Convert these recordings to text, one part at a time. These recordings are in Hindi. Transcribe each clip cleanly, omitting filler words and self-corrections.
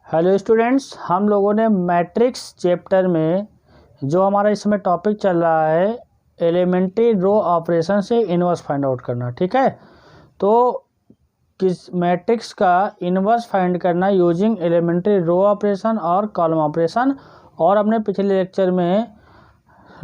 हेलो स्टूडेंट्स, हम लोगों ने मैट्रिक्स चैप्टर में जो हमारा इस समय टॉपिक चल रहा है एलिमेंट्री रो ऑपरेशन से इन्वर्स फाइंड आउट करना। ठीक है, तो किस मैट्रिक्स का इन्वर्स फाइंड करना यूजिंग एलिमेंट्री रो ऑपरेशन और कॉलम ऑपरेशन। और अपने पिछले लेक्चर में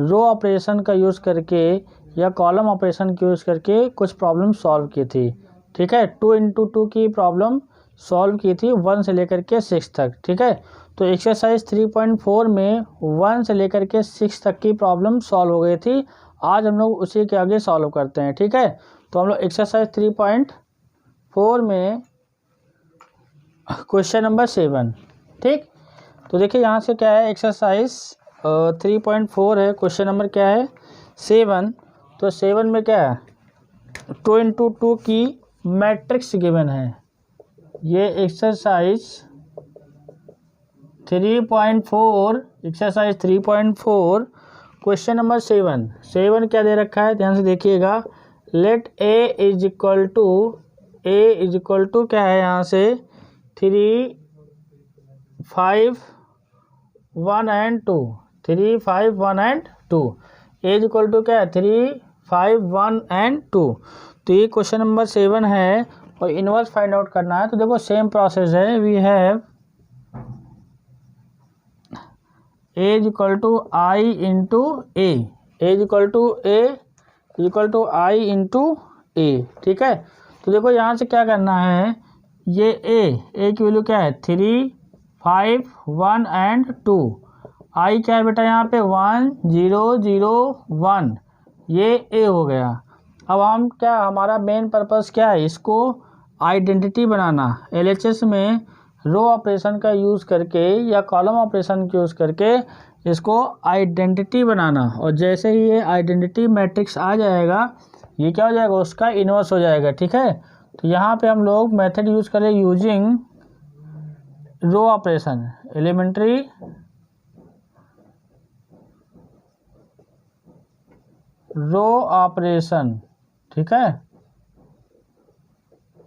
रो ऑपरेशन का यूज़ करके या कॉलम ऑपरेशन का यूज़ करके कुछ प्रॉब्लम सॉल्व की थी। ठीक है, 2 into 2 की प्रॉब्लम सॉल्व की थी 1 से लेकर के 6 तक। ठीक है, तो एक्सरसाइज 3.4 में 1 से लेकर के 6 तक की प्रॉब्लम सॉल्व हो गई थी। आज हम लोग उसी के आगे सॉल्व करते हैं। ठीक है, तो हम लोग एक्सरसाइज 3.4 में क्वेश्चन नंबर 7। ठीक, तो देखिए यहाँ से क्या है, एक्सरसाइज 3.4 है, क्वेश्चन नंबर क्या है 7। तो 7 में क्या है, 2 into 2 की मैट्रिक्स गिवन है। ये एक्सरसाइज 3.4 एक्सरसाइज 3.4 क्वेश्चन नंबर 7 क्या दे रखा है, ध्यान से देखिएगा। Let A is equal to क्या है यहाँ से 3, 5, 1 and 2, 3, 5, 1 and 2। A is equal to क्या है 3, 5, 1 and 2। तो ये क्वेश्चन नंबर 7 है और इन्वर्स फाइंड आउट करना है। तो देखो सेम प्रोसेस है, we have A is equal to I into A, is equal to I into A. ठीक है, तो देखो यहाँ से क्या करना है, ये ए की वैल्यू क्या है 3, 5, 1 and 2। आई क्या है बेटा यहाँ पे 1, 0, 0, 1, ये ए हो गया। अब हम क्या, हमारा मेन पर्पस क्या है, इसको आइडेंटिटी बनाना। एलएचएस में रो ऑपरेशन का यूज़ करके या कॉलम ऑपरेशन का यूज़ करके इसको आइडेंटिटी बनाना। और जैसे ही ये आइडेंटिटी मैट्रिक्स आ जाएगा, ये क्या हो जाएगा, उसका इन्वर्स हो जाएगा। ठीक है, तो यहाँ पे हम लोग मेथड यूज़ करें using row operation, elementary row operation. ठीक है,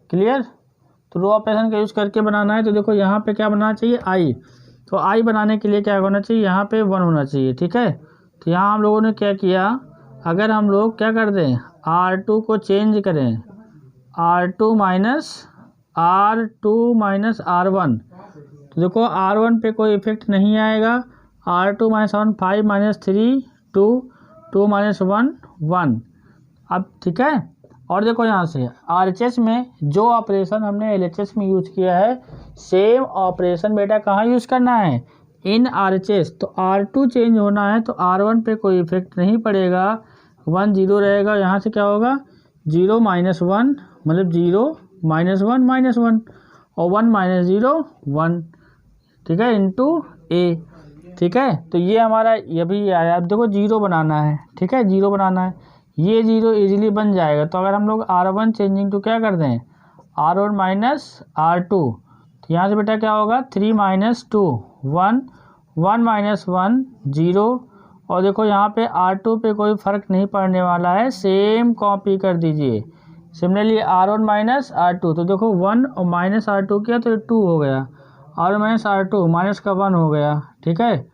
क्लियर। तो रो ऑपरेशन का यूज़ करके बनाना है। तो देखो यहाँ पे क्या बनाना चाहिए आई, तो आई बनाने के लिए क्या होना चाहिए, यहाँ पे 1 होना चाहिए। ठीक है, तो यहाँ हम लोगों ने क्या किया, अगर हम लोग क्या कर दें R2 को चेंज करें R2 माइनस R1, तो देखो R1 पे कोई इफेक्ट नहीं आएगा। R2 minus 1 5 minus 3 2 2 minus 1 1। अब ठीक है, और देखो यहाँ से RHS में जो ऑपरेशन हमने LHS में यूज किया है, सेम ऑपरेशन बेटा कहाँ यूज़ करना है, इन RHS। तो R2 चेंज होना है तो R1 पे कोई इफेक्ट नहीं पड़ेगा, 1 0 रहेगा। यहाँ से क्या होगा 0 माइनस 1 मतलब 0 माइनस 1 माइनस 1 और 1 माइनस 0 1। ठीक है, इंटू ए। ठीक है, तो ये हमारा ये भी आया। अब देखो 0 बनाना है। ठीक है, 0 बनाना है, ये 0 इजीली बन जाएगा। तो अगर हम लोग R1 चेंजिंग टू क्या कर दें R1 माइनस R2, तो यहाँ से बेटा क्या होगा 3 माइनस 2 1 1 माइनस 1 0। और देखो यहाँ पे R2 पे कोई फ़र्क नहीं पड़ने वाला है, सेम कॉपी कर दीजिए। सिमिलरली R1 माइनस R2, तो देखो 1 और माइनस R2 किया तो 2 हो गया, R माइनस R2 माइनस का 1 हो गया। ठीक है,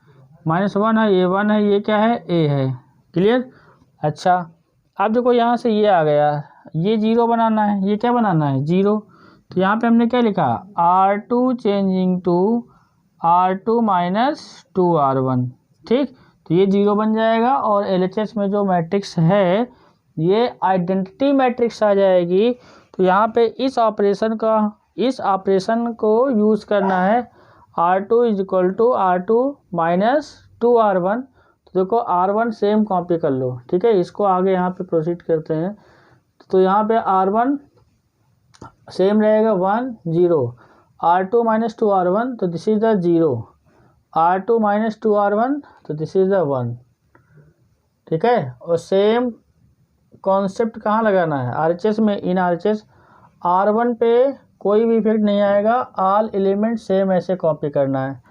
माइनस 1 है, ये 1 है, ये क्या है ए है। क्लियर। अच्छा, अब देखो यहाँ से ये आ गया, ये 0 बनाना है, ये क्या बनाना है 0। तो यहाँ पे हमने क्या लिखा R2 changing to R2 minus 2R1। ठीक, तो ये 0 बन जाएगा। और LHS में जो मैट्रिक्स है ये आइडेंटिटी मैट्रिक्स आ जाएगी। तो यहाँ पे इस ऑपरेशन को यूज़ करना है R2 is equal to R2 minus 2R1। तो देखो R1 सेम कॉपी कर लो। ठीक है, इसको आगे यहाँ पे प्रोसीड करते हैं। तो यहाँ पे R1 सेम रहेगा 1 0, R2 माइनस 2R1, तो this is the 0, R2 minus 2R1, तो दिस इज द 1। ठीक है, और सेम कॉन्सेप्ट कहाँ लगाना है RHS में, इन RHS R1 पे कोई भी इफेक्ट नहीं आएगा, ऑल एलिमेंट सेम ऐसे कॉपी करना है।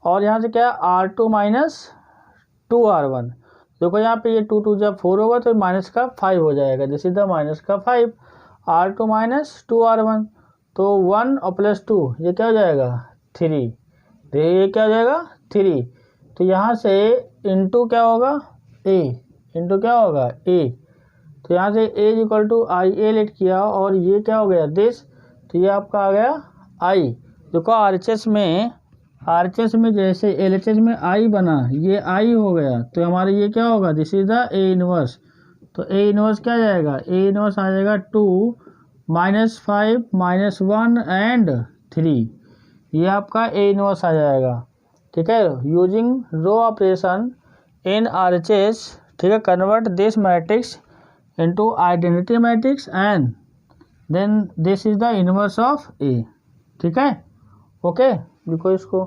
और यहाँ से क्या R2 माइनस 2R1, देखो यहाँ पे ये 2 2 जब 4 होगा तो माइनस का 5 हो जाएगा, दिस इज द माइनस का 5। R2 माइनस 2R1, तो 1 और प्लस 2 ये क्या हो जाएगा 3। ये क्या हो जाएगा 3, तो यहाँ से इंटू क्या होगा ए, इंटू क्या होगा ए, तो यहाँ से A equal to I A let किया और ये क्या हो गया दिस, तो ये आपका आ गया आई। देखो आरएचएस में जैसे एलएचएस में आई बना, ये आई हो गया, तो हमारे ये क्या होगा this is the A inverse. तो ए इनवर्स क्या जाएगा, ए इनवर्स आ जाएगा 2 -5 -1 एंड 3, ये आपका ए इनवर्स आ जाएगा। ठीक है, using row operation in RHS, ठीक है, convert this matrix into identity matrix and then this is the inverse of A। ठीक है, ओके, लिखो इसको।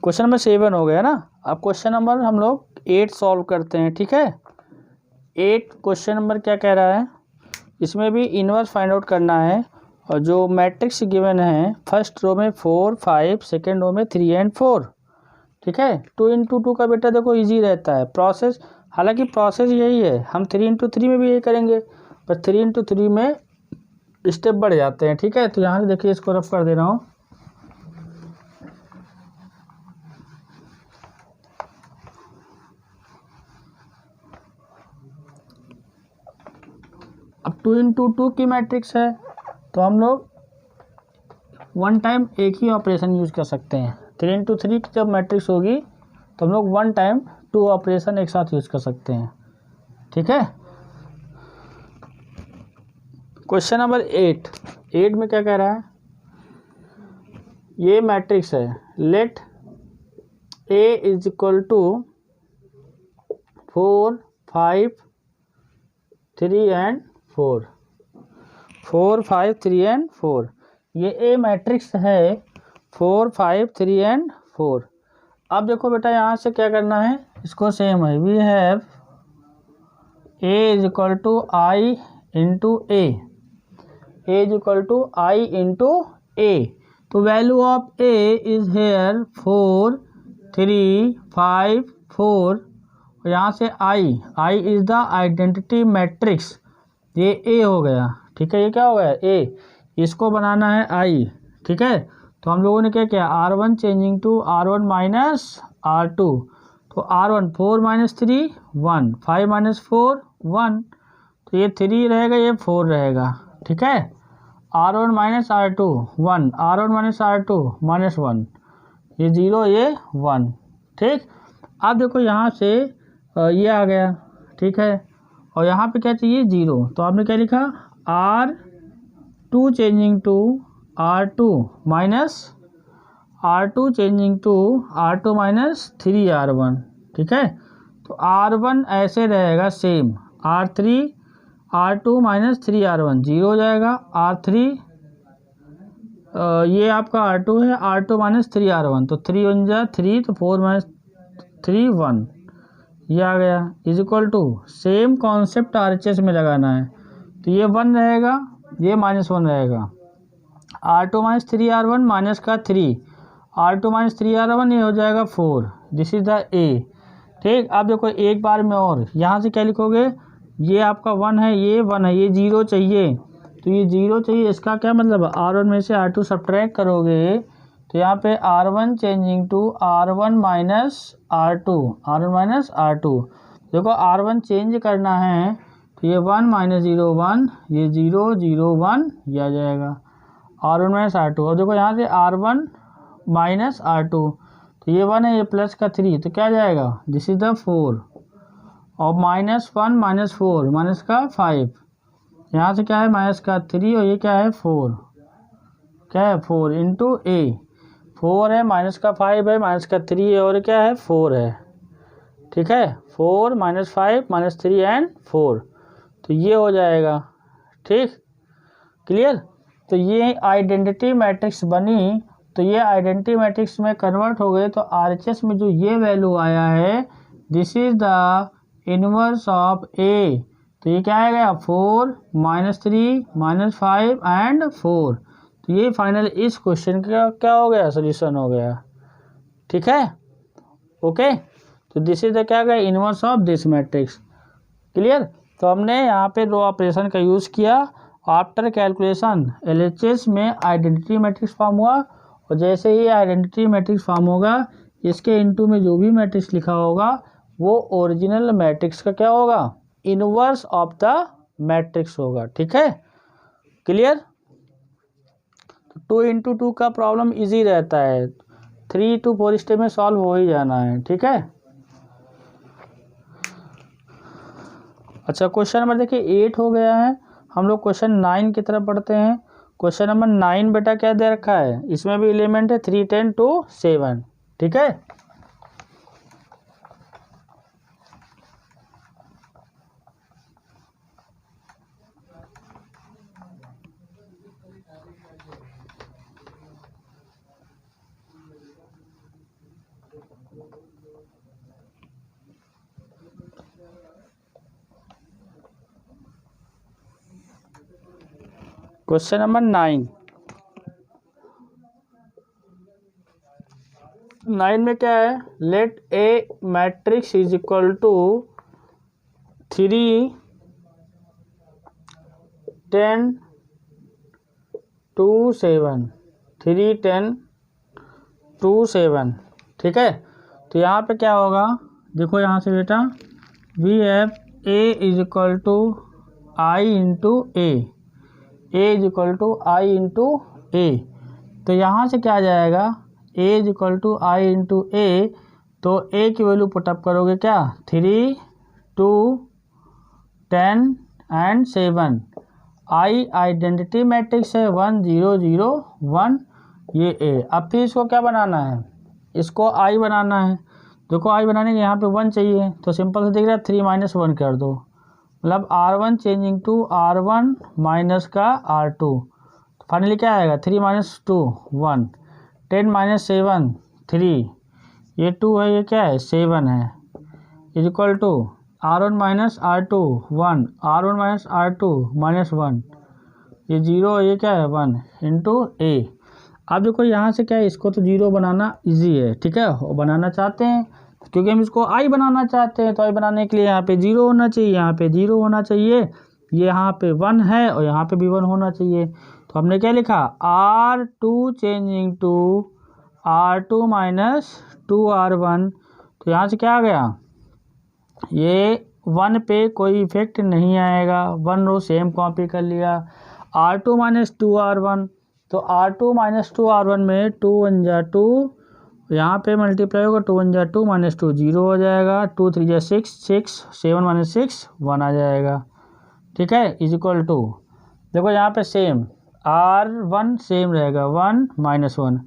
क्वेश्चन नंबर 7 हो गया ना। अब क्वेश्चन नंबर हम लोग 8 सॉल्व करते हैं। ठीक है, 8 क्वेश्चन नंबर क्या कह रहा है, इसमें भी इनवर्स फाइंड आउट करना है और जो मैट्रिक्स गिवन है फर्स्ट रो में 4 5, सेकेंड रो में 3 एंड 4। ठीक है, 2 इंटू 2 का बेटा देखो इजी रहता है प्रोसेस, हालांकि प्रोसेस यही है, हम 3 इंटू 3 में भी यही करेंगे, पर 3 इंटू 3 में स्टेप बढ़ जाते हैं। ठीक है, तो यहाँ से देखिए इसको रफ कर दे रहा हूँ। अब 2 इंटू 2 की मैट्रिक्स है, तो हम लोग वन टाइम एक ही ऑपरेशन यूज कर सकते हैं। 3 इंटू 3 की जब मैट्रिक्स होगी तो हम लोग वन टाइम 2 ऑपरेशन एक साथ यूज कर सकते हैं। ठीक है, क्वेश्चन नंबर 8 में क्या कह रहा है, ये मैट्रिक्स है, let A is equal to 4 5 3 and 4, 4 5 3 and 4, ये ए मैट्रिक्स है 4 5 3 एंड 4। अब देखो बेटा यहाँ से क्या करना है, इसको सेम है, we have A is equal to I into A is equal to I into A, तो value of A is here 4 3 5 4, और यहाँ से I is the identity matrix, ये ए हो गया। ठीक है, ये क्या हो गया ए, इसको बनाना है आई। ठीक है, तो हम लोगों ने क्या किया, R1 changing to R1 minus R2, तो R1 4 माइनस 3 1, 5 माइनस 4 1, तो ये 3 रहेगा, ये 4 रहेगा। ठीक है, R1 minus R2 1, R1 minus R2 minus 1, ये 0 ये 1। ठीक, अब देखो यहाँ से ये आ गया। ठीक है, और यहाँ पे क्या चाहिए 0, तो आपने क्या लिखा R2 changing to R2 minus R2 changing to R2 minus 3R1। ठीक है, तो R1 ऐसे रहेगा same, R3 R2 minus 3R1 0 हो जाएगा, R3 ये आपका R2 है, R2 माइनस 3R1, तो 3 बन जाए 3, तो 4 माइनस 3 1, ये आ गया, is equal to same concept RHS में लगाना है, तो ये 1 रहेगा, ये माइनस 1 रहेगा, R2 माइनस 3R1 माइनस का 3, R2 माइनस 3R1 ये हो जाएगा 4, दिस इज द ए। ठीक, अब देखो एक बार में और यहाँ से क्या लिखोगे, ये आपका 1 है, ये 1 है, ये 0 चाहिए, तो ये 0 चाहिए, इसका क्या मतलब R1 में से R2 सब्ट्रैक्ट करोगे, तो यहाँ पे R1 changing to R1 minus R2, R1 minus R2, देखो R1 चेंज करना है, तो ये 1 माइनस 0 1, ये 0 0 1, ये आ जाएगा R1 माइनस R2, और देखो यहाँ से R1 माइनस R2, तो ये 1 है, ये प्लस का 3, तो क्या जाएगा दिस इज द 4, और माइनस 1 माइनस 4 माइनस का 5, यहाँ से क्या है माइनस का 3, और ये क्या है 4, क्या है 4 इंटू ए, 4 है माइनस का 5 है माइनस का 3 है, और क्या है 4 है। ठीक है, 4 माइनस 5 माइनस 3 एंड 4, तो ये हो जाएगा। ठीक, क्लियर, तो ये आइडेंटिटी मैट्रिक्स बनी, तो ये आइडेंटिटी मैट्रिक्स में कन्वर्ट हो गए, तो RHS में जो ये वैल्यू आया है this is the inverse of A, तो ये क्या आएगा 4 माइनस 3 माइनस 5 एंड 4, तो ये फाइनल इस क्वेश्चन का क्या हो गया सोल्यूशन हो गया। ठीक है, ओके, तो दिस इज द क्या गया inverse of this matrix. Clear, तो हमने यहाँ पे रो ऑपरेशन का यूज़ किया। आफ्टर कैलकुलेशन LHS में आइडेंटिटी मैट्रिक्स फॉर्म हुआ, और जैसे ही आइडेंटिटी मैट्रिक्स फॉर्म होगा इसके इनटू में जो भी मैट्रिक्स लिखा होगा वो ओरिजिनल मैट्रिक्स का क्या होगा, इनवर्स ऑफ द मैट्रिक्स होगा। ठीक है, क्लियर। 2 × 2 का प्रॉब्लम इजी रहता है, 3 to 4 स्टेप में सॉल्व हो ही जाना है। ठीक है, अच्छा क्वेश्चन नंबर देखिए 8 हो गया है। हम लोग क्वेश्चन 9 की तरफ बढ़ते हैं। क्वेश्चन नंबर 9 बेटा क्या दे रखा है, इसमें भी एलिमेंट है 3, 10, 2, 7। ठीक है, क्वेश्चन नंबर 9 में क्या है, let A matrix is equal to 3, 10, 2, 7, 3, 10, 2, 7। ठीक है, तो यहाँ पे क्या होगा, देखो यहाँ से बेटा we have A is equal to I into A is equal to I into A. तो यहाँ से क्या आ जाएगा, A is equal to I into A, तो ए की वैल्यू पुटअप करोगे क्या, 3, 2, 10 एंड 7। आई आइडेंटिटी मैट्रिक्स है 1, 0, 0, 1, ये ए। अब फिर इसको क्या बनाना है, इसको आई बनाना है। देखो आई बनाने के यहाँ पे 1 चाहिए, तो सिंपल से दिख रहा है 3 - 1 कर दो, मतलब R1 changing to R1 minus का R2। फाइनली क्या आएगा, 3 - 2 1, 10 - 7 3, ये 2 है, ये क्या है 7 है, is equal to R1 - R2 1, R1 - R2 -1, ये 0 है, ये क्या है 1 इंटू ए। अब देखो यहाँ से क्या है, इसको तो 0 बनाना इजी है। ठीक है, और बनाना चाहते हैं क्योंकि हम इसको आई बनाना चाहते हैं, तो आई बनाने के लिए यहाँ पे 0 होना चाहिए, यहाँ पे 0 होना चाहिए, ये यहाँ पे 1 है और यहाँ पे भी 1 होना चाहिए। तो हमने क्या लिखा, R2 changing to R2 - 2R1। तो यहाँ से क्या आ गया, ये 1 पे कोई इफेक्ट नहीं आएगा, 1 रो सेम कॉपी कर लिया। R2 - 2R1, तो R2 - 2R1 में 2 1 जा 2, यहाँ पे मल्टीप्लाई होगा, 2 1 जा 2 -2 0 हो जाएगा, 2 3 जा 6 6, 7 - 6 1 आ जाएगा। ठीक है, इज इक्वल टू, देखो यहाँ पे सेम R1 सेम रहेगा 1 - 1,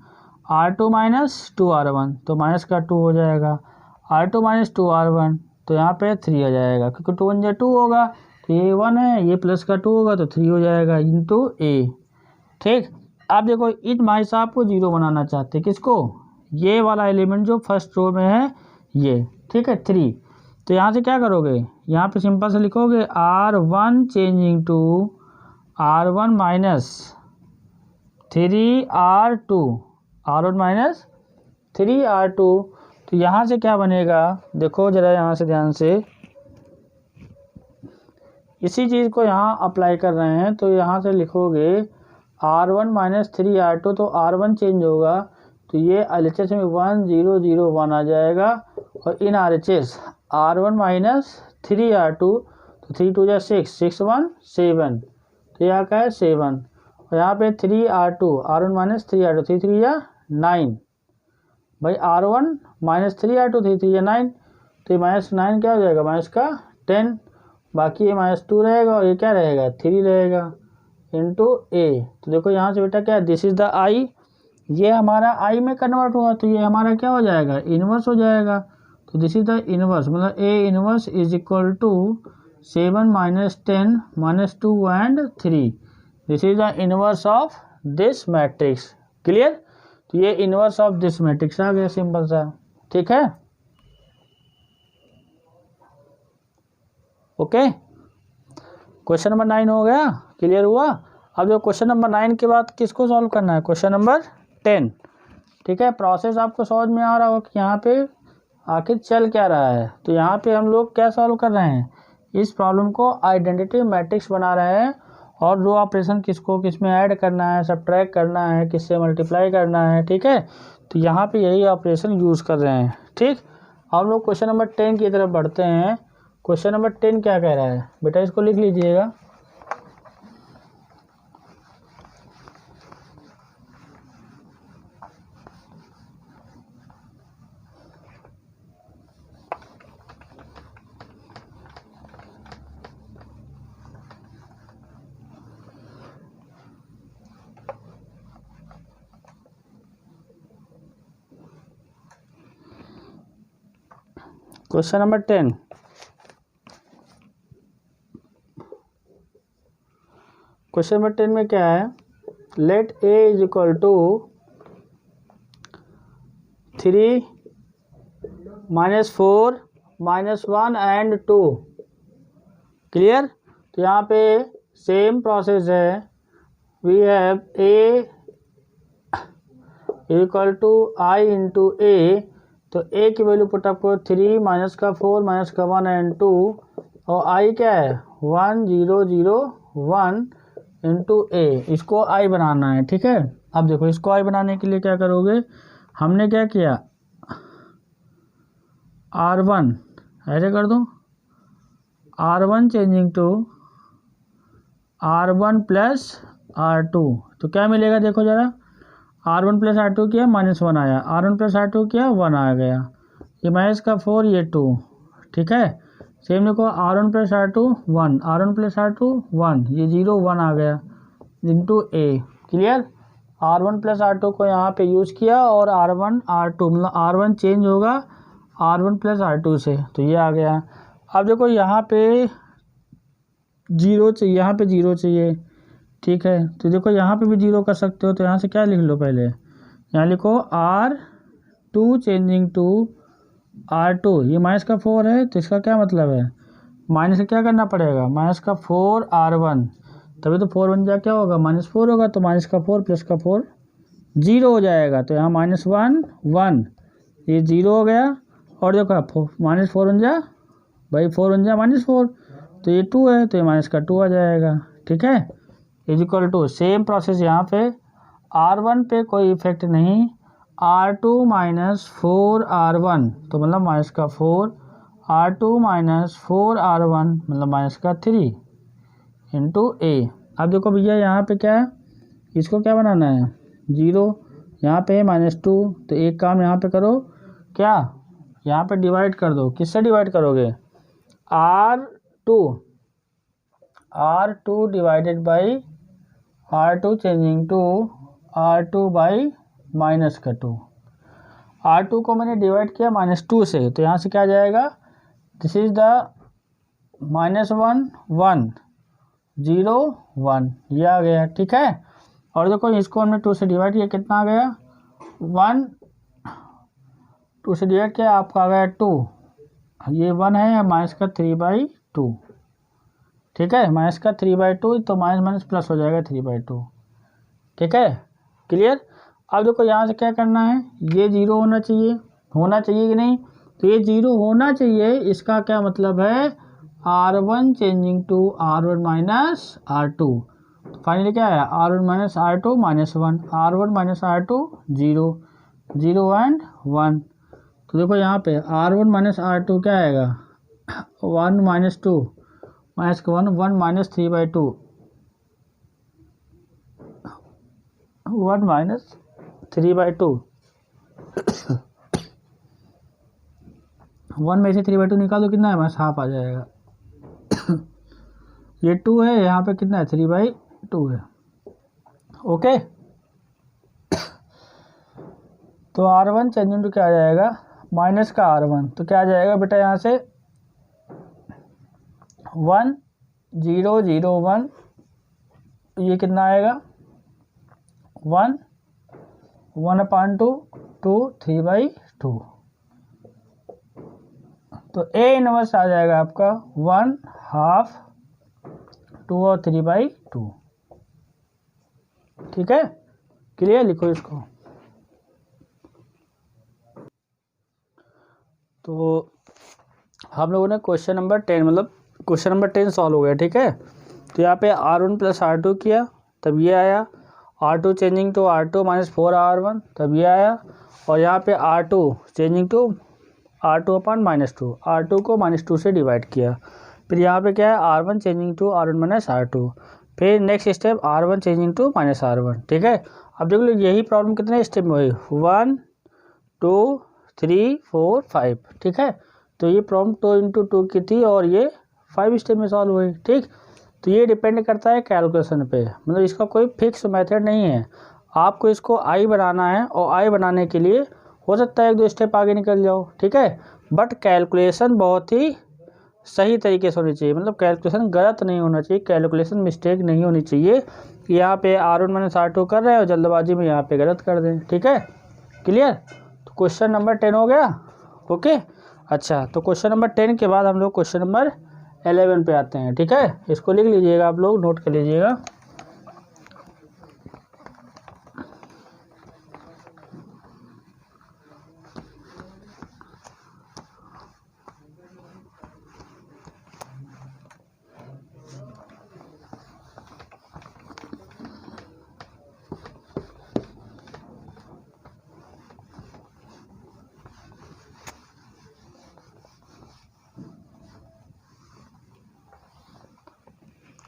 R2 - 2R1, तो माइनस का 2 हो जाएगा, R2 - 2R1, तो यहाँ पे 3 आ जाएगा, क्योंकि 2 1 जा 2 होगा, तो ये 1 है, ये प्लस का 2 होगा तो 3 हो जाएगा इंटू ए। ठीक, अब देखो इस भाई साहब को 0 बनाना चाहते हैं, किसको, ये वाला एलिमेंट जो फर्स्ट रो में है ये। ठीक है, 3, तो यहाँ से क्या करोगे, यहाँ पे सिंपल से लिखोगे R1 changing to R1 minus 3R2, R1 minus 3R2। तो यहाँ से क्या बनेगा, देखो जरा यहाँ से ध्यान से, इसी चीज़ को यहाँ अप्लाई कर रहे हैं, तो यहाँ से लिखोगे R1 - 3R2, तो R1 चेंज होगा, तो ये LHS में 1 0 0 1 आ जाएगा, और इन RHS R1 - 3R2, तो 3 2 जा 6 6 1 7, तो यहाँ का है 7, और यहाँ पे 3R2, R1 - 3R2 3 3 जा 9, भाई R1 - 3R2 3 3 जा 9, तो ये -9 क्या हो जाएगा, माइनस का 10, बाकी ये -2 रहेगा, और ये क्या रहेगा 3 रहेगा इंटू ए। तो देखो यहाँ से बेटा क्या, दिस इज द आई, ये हमारा आई में कन्वर्ट हुआ, तो ये हमारा क्या हो जाएगा, इनवर्स हो जाएगा। तो दिस इज द इनवर्स, मतलब A inverse is equal to 7 - 10 - 2 and 3, this is the inverse of this matrix. Clear, तो ये इनवर्स ऑफ दिस मैट्रिक्स आ गया, सिंपल सा। ठीक है, ओके, क्वेश्चन नंबर 9 हो गया, क्लियर हुआ। अब जो क्वेश्चन नंबर 9 के बाद किसको सॉल्व करना है, क्वेश्चन नंबर 10। ठीक है, प्रोसेस आपको समझ में आ रहा हो कि यहाँ पे आखिर चल क्या रहा है। तो यहाँ पे हम लोग क्या सॉल्व कर रहे हैं, इस प्रॉब्लम को आइडेंटिटी मैट्रिक्स बना रहे हैं और रो ऑपरेशन किसको किस में ऐड करना है, सब्ट्रैक्ट करना है, किससे मल्टीप्लाई करना है, ठीक है। तो यहाँ पे यही ऑपरेशन यूज़ कर रहे हैं, ठीक। हम लोग क्वेश्चन नंबर 10 की तरफ बढ़ते हैं। क्वेश्चन नंबर 10 क्या कह रहा है बेटा, इसको लिख लीजिएगा। क्वेश्चन नंबर 10, क्वेश्चन नंबर 10 में क्या है, let a is equal to 3 -4 -1 and 2, clear. तो यहाँ पे सेम प्रोसेस है, we have a equal to i into a, तो a की वैल्यू पुटअप करो 3 -4 -1 एंड 2, और i क्या है 1 0 0 1 इंटू a, इसको i बनाना है, ठीक है। अब देखो इसको i बनाने के लिए क्या करोगे, हमने क्या किया r1 ऐसे कर दो, r1 changing to r1 plus r2, तो क्या मिलेगा देखो ज़रा, r1 प्लस r2 किया -1 आया, r1 प्लस r2 किया 1 आ गया, ये माइनस का 4 ये 2, ठीक है। सेम देखो r1 plus r2 1, r1 plus r2 1, ये 0 1 आ गया into a, clear. r1 plus r2 को यहाँ पे यूज़ किया और r1 r2 मतलब r1 चेंज होगा r1 प्लस r2 से, तो ये आ गया। अब देखो यहाँ पे 0 चाहिए, यहाँ पे 0 चाहिए, ठीक है। तो देखो यहाँ पे भी 0 कर सकते हो, तो यहाँ से क्या लिख लो, पहले यहाँ लिखो r2 चेंजिंग टू r2, ये माइनस का 4 है, तो इसका क्या मतलब है, माइनस से क्या करना पड़ेगा, माइनस का 4 r1, तभी तो 4 बन जाए क्या होगा -4 होगा, तो माइनस का 4 प्लस का 4 0 हो जाएगा, तो यहाँ -1 1, ये 0 हो गया, और देखो -4 बन जा भाई, 4 बन जा -4, तो ये 2 है, तो ये माइनस का 2 आ जाएगा, ठीक है। Is equal to same process यहाँ पे r1 पे कोई इफेक्ट नहीं, r2 -4 r1, तो मतलब माइनस का 4, r2 -4 r1 मतलब माइनस का 3 इंटू a। अब देखो भैया यहाँ पे क्या है, इसको क्या बनाना है 0, यहाँ पे -2, तो एक काम यहाँ पे करो, क्या यहाँ पे डिवाइड कर दो, किससे डिवाइड करोगे, r2 divided by r2 changing to r2 by minus का 2, r2 को मैंने डिवाइड किया -2 से, तो यहाँ से क्या आ जाएगा, दिस इज द -1 1 0 1, ये आ गया, ठीक है। और देखो इसको हमने 2 से डिवाइड किया, कितना आ गया 1, 2 से डिवाइड किया आपका आ गया 2, ये 1 है माइनस का 3/2, ठीक है, माइनस का 3/2, तो माइनस माइनस प्लस हो जाएगा 3/2, ठीक है, क्लियर। अब देखो यहाँ से क्या करना है, ये 0 होना चाहिए कि नहीं, तो ये 0 होना चाहिए, इसका क्या मतलब है r1 changing to r1 minus r2, finally क्या है r1 minus r2 -1, r1 minus r2 0 0 and 1, तो देखो यहाँ पे r1 माइनस r2 क्या आएगा 1 - 2 माइनस का 1 1 - 3/2, 1 - 3/2, 1 में से 3/2 निकाल दो, कितना है बस हाफ आ जाएगा ये 2 है, यहाँ पे कितना है 3/2 है, ओके। तो r1 चेंजिंग टू क्या आ जाएगा माइनस का r1, तो क्या आ जाएगा बेटा यहाँ से 1 0 0 1, ये कितना आएगा 1 1/2 2 3/2, तो a इनवर्स आ जाएगा आपका 1/2 2 और 3/2, ठीक है, क्लियर। लिखो इसको, तो हम लोगों ने क्वेश्चन नंबर 10 मतलब क्वेश्चन नंबर 10 सॉल्व हो गया, ठीक है। तो यहाँ पे R1 प्लस R2 किया तब ये आया, R2 changing to R2 minus 4R1 तब ये आया, और यहाँ पे R2 changing to R2 upon -2, R2 को -2 से डिवाइड किया। फिर यहाँ पे क्या है, R1 changing to R1 minus R2, फिर next step R1 changing to -R1, ठीक है। अब देख लो यही प्रॉब्लम कितने स्टेप में हुई, 1 2 3 4 5, ठीक है। तो ये प्रॉब्लम 2 इंटू 2 की थी और ये 5 स्टेप में सॉल्व हुई, ठीक। तो ये डिपेंड करता है कैलकुलेशन पे, मतलब इसका कोई फिक्स मेथड नहीं है। आपको इसको आई बनाना है और आई बनाने के लिए हो सकता है 1-2 स्टेप आगे निकल जाओ, ठीक है। बट कैलकुलेशन बहुत ही सही तरीके से होनी चाहिए, मतलब कैलकुलेशन गलत नहीं होना चाहिए, कैलकुलेशन मिस्टेक नहीं होनी चाहिए कि यहाँ पे R1 माइनस R2 कर रहे हैं और जल्दबाजी में यहाँ पे गलत कर दें, ठीक है। क्लियर। तो क्वेश्चन नंबर 10 हो गया, ओके। अच्छा, तो क्वेश्चन नंबर 10 के बाद हम लोग क्वेश्चन नंबर 11 पे आते हैं, ठीक है। इसको लिख लीजिएगा, आप लोग नोट कर लीजिएगा।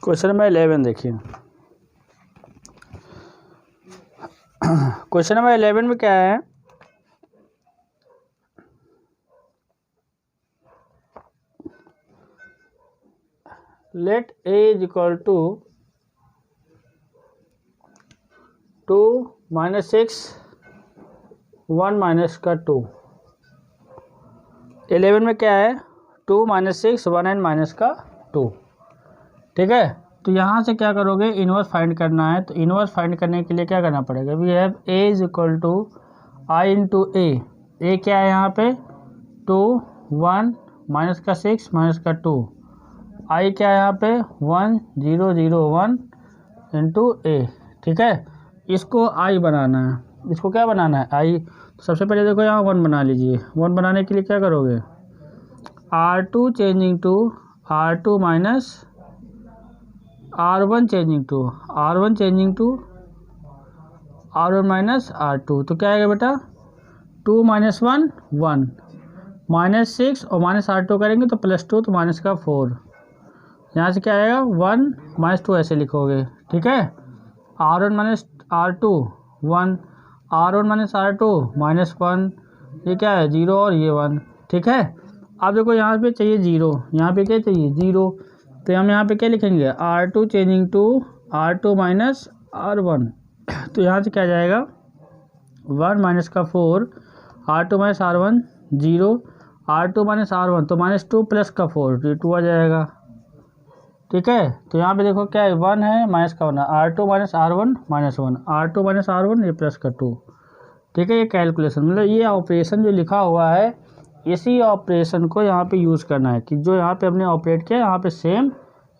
क्वेश्चन नंबर 11 देखिए। क्वेश्चन नंबर 11 में क्या है, let a is equal to 2 minus 6 1 minus का 2। 11 में क्या है, 2 माइनस 6 1 एंड माइनस का 2, ठीक है। तो यहाँ से क्या करोगे, इन्वर्स फाइंड करना है। तो इन्वर्स फाइंड करने के लिए क्या करना पड़ेगा, we have a is equal to I into A क्या है यहाँ पे 2 1 माइनस का 6 माइनस का 2, आई क्या है यहाँ पे 1 0 0 1 इंटू ए, ठीक है। इसको आई बनाना है, इसको क्या बनाना है, आई। तो सबसे पहले देखो यहाँ 1 बना लीजिए। 1 बनाने के लिए क्या करोगे, R2 changing to R2 minus R1 changing to R1 changing to R1 minus R2। तो क्या आएगा बेटा, 2 माइनस 1 1 माइनस 6 और माइनस R2 करेंगे तो +2, तो माइनस का 4। यहाँ से क्या आएगा 1 माइनस 2 ऐसे लिखोगे, ठीक है। R1 minus R2 1, R1 minus R2 -1, ये क्या है 0 और ये 1, ठीक है। अब देखो यहाँ पे चाहिए 0, यहाँ पे क्या चाहिए 0, तो हम यहाँ पे क्या लिखेंगे, R2 changing to R2 minus R1। तो यहाँ से क्या जाएगा 1 माइनस का 4, R2 minus R1 0, R2 minus R1 तो -2 प्लस का 4, ये 2 आ जाएगा, ठीक है। तो यहाँ पे देखो क्या है 1 है माइनस का 1, R2 minus R1 -1, R2 minus R1 ये प्लस का 2, ठीक है। ये कैलकुलेशन मतलब ये ऑपरेशन जो लिखा हुआ है, इसी ऑपरेशन को यहाँ पे यूज़ करना है कि जो यहाँ पे हमने ऑपरेट किया यहाँ पे सेम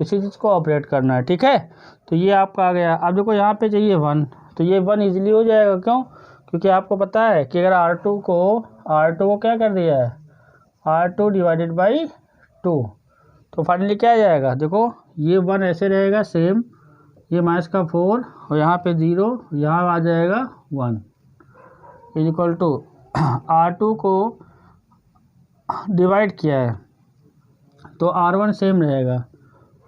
इसी चीज़ को ऑपरेट करना है, ठीक है। तो ये आपका आ गया। अब देखो यहाँ पे चाहिए 1, तो ये 1 इजीली हो जाएगा, क्यों, क्योंकि आपको पता है कि अगर R2 को क्या कर दिया है, R2 डिवाइडेड बाई 2, तो फाइनली क्या आ जाएगा, देखो ये 1 ऐसे रहेगा सेम, ये माइनस का 4 और यहाँ पे 0, यहाँ आ जाएगा 1 इज इक्वल टू R2 को डिवाइड किया है तो R1 सेम रहेगा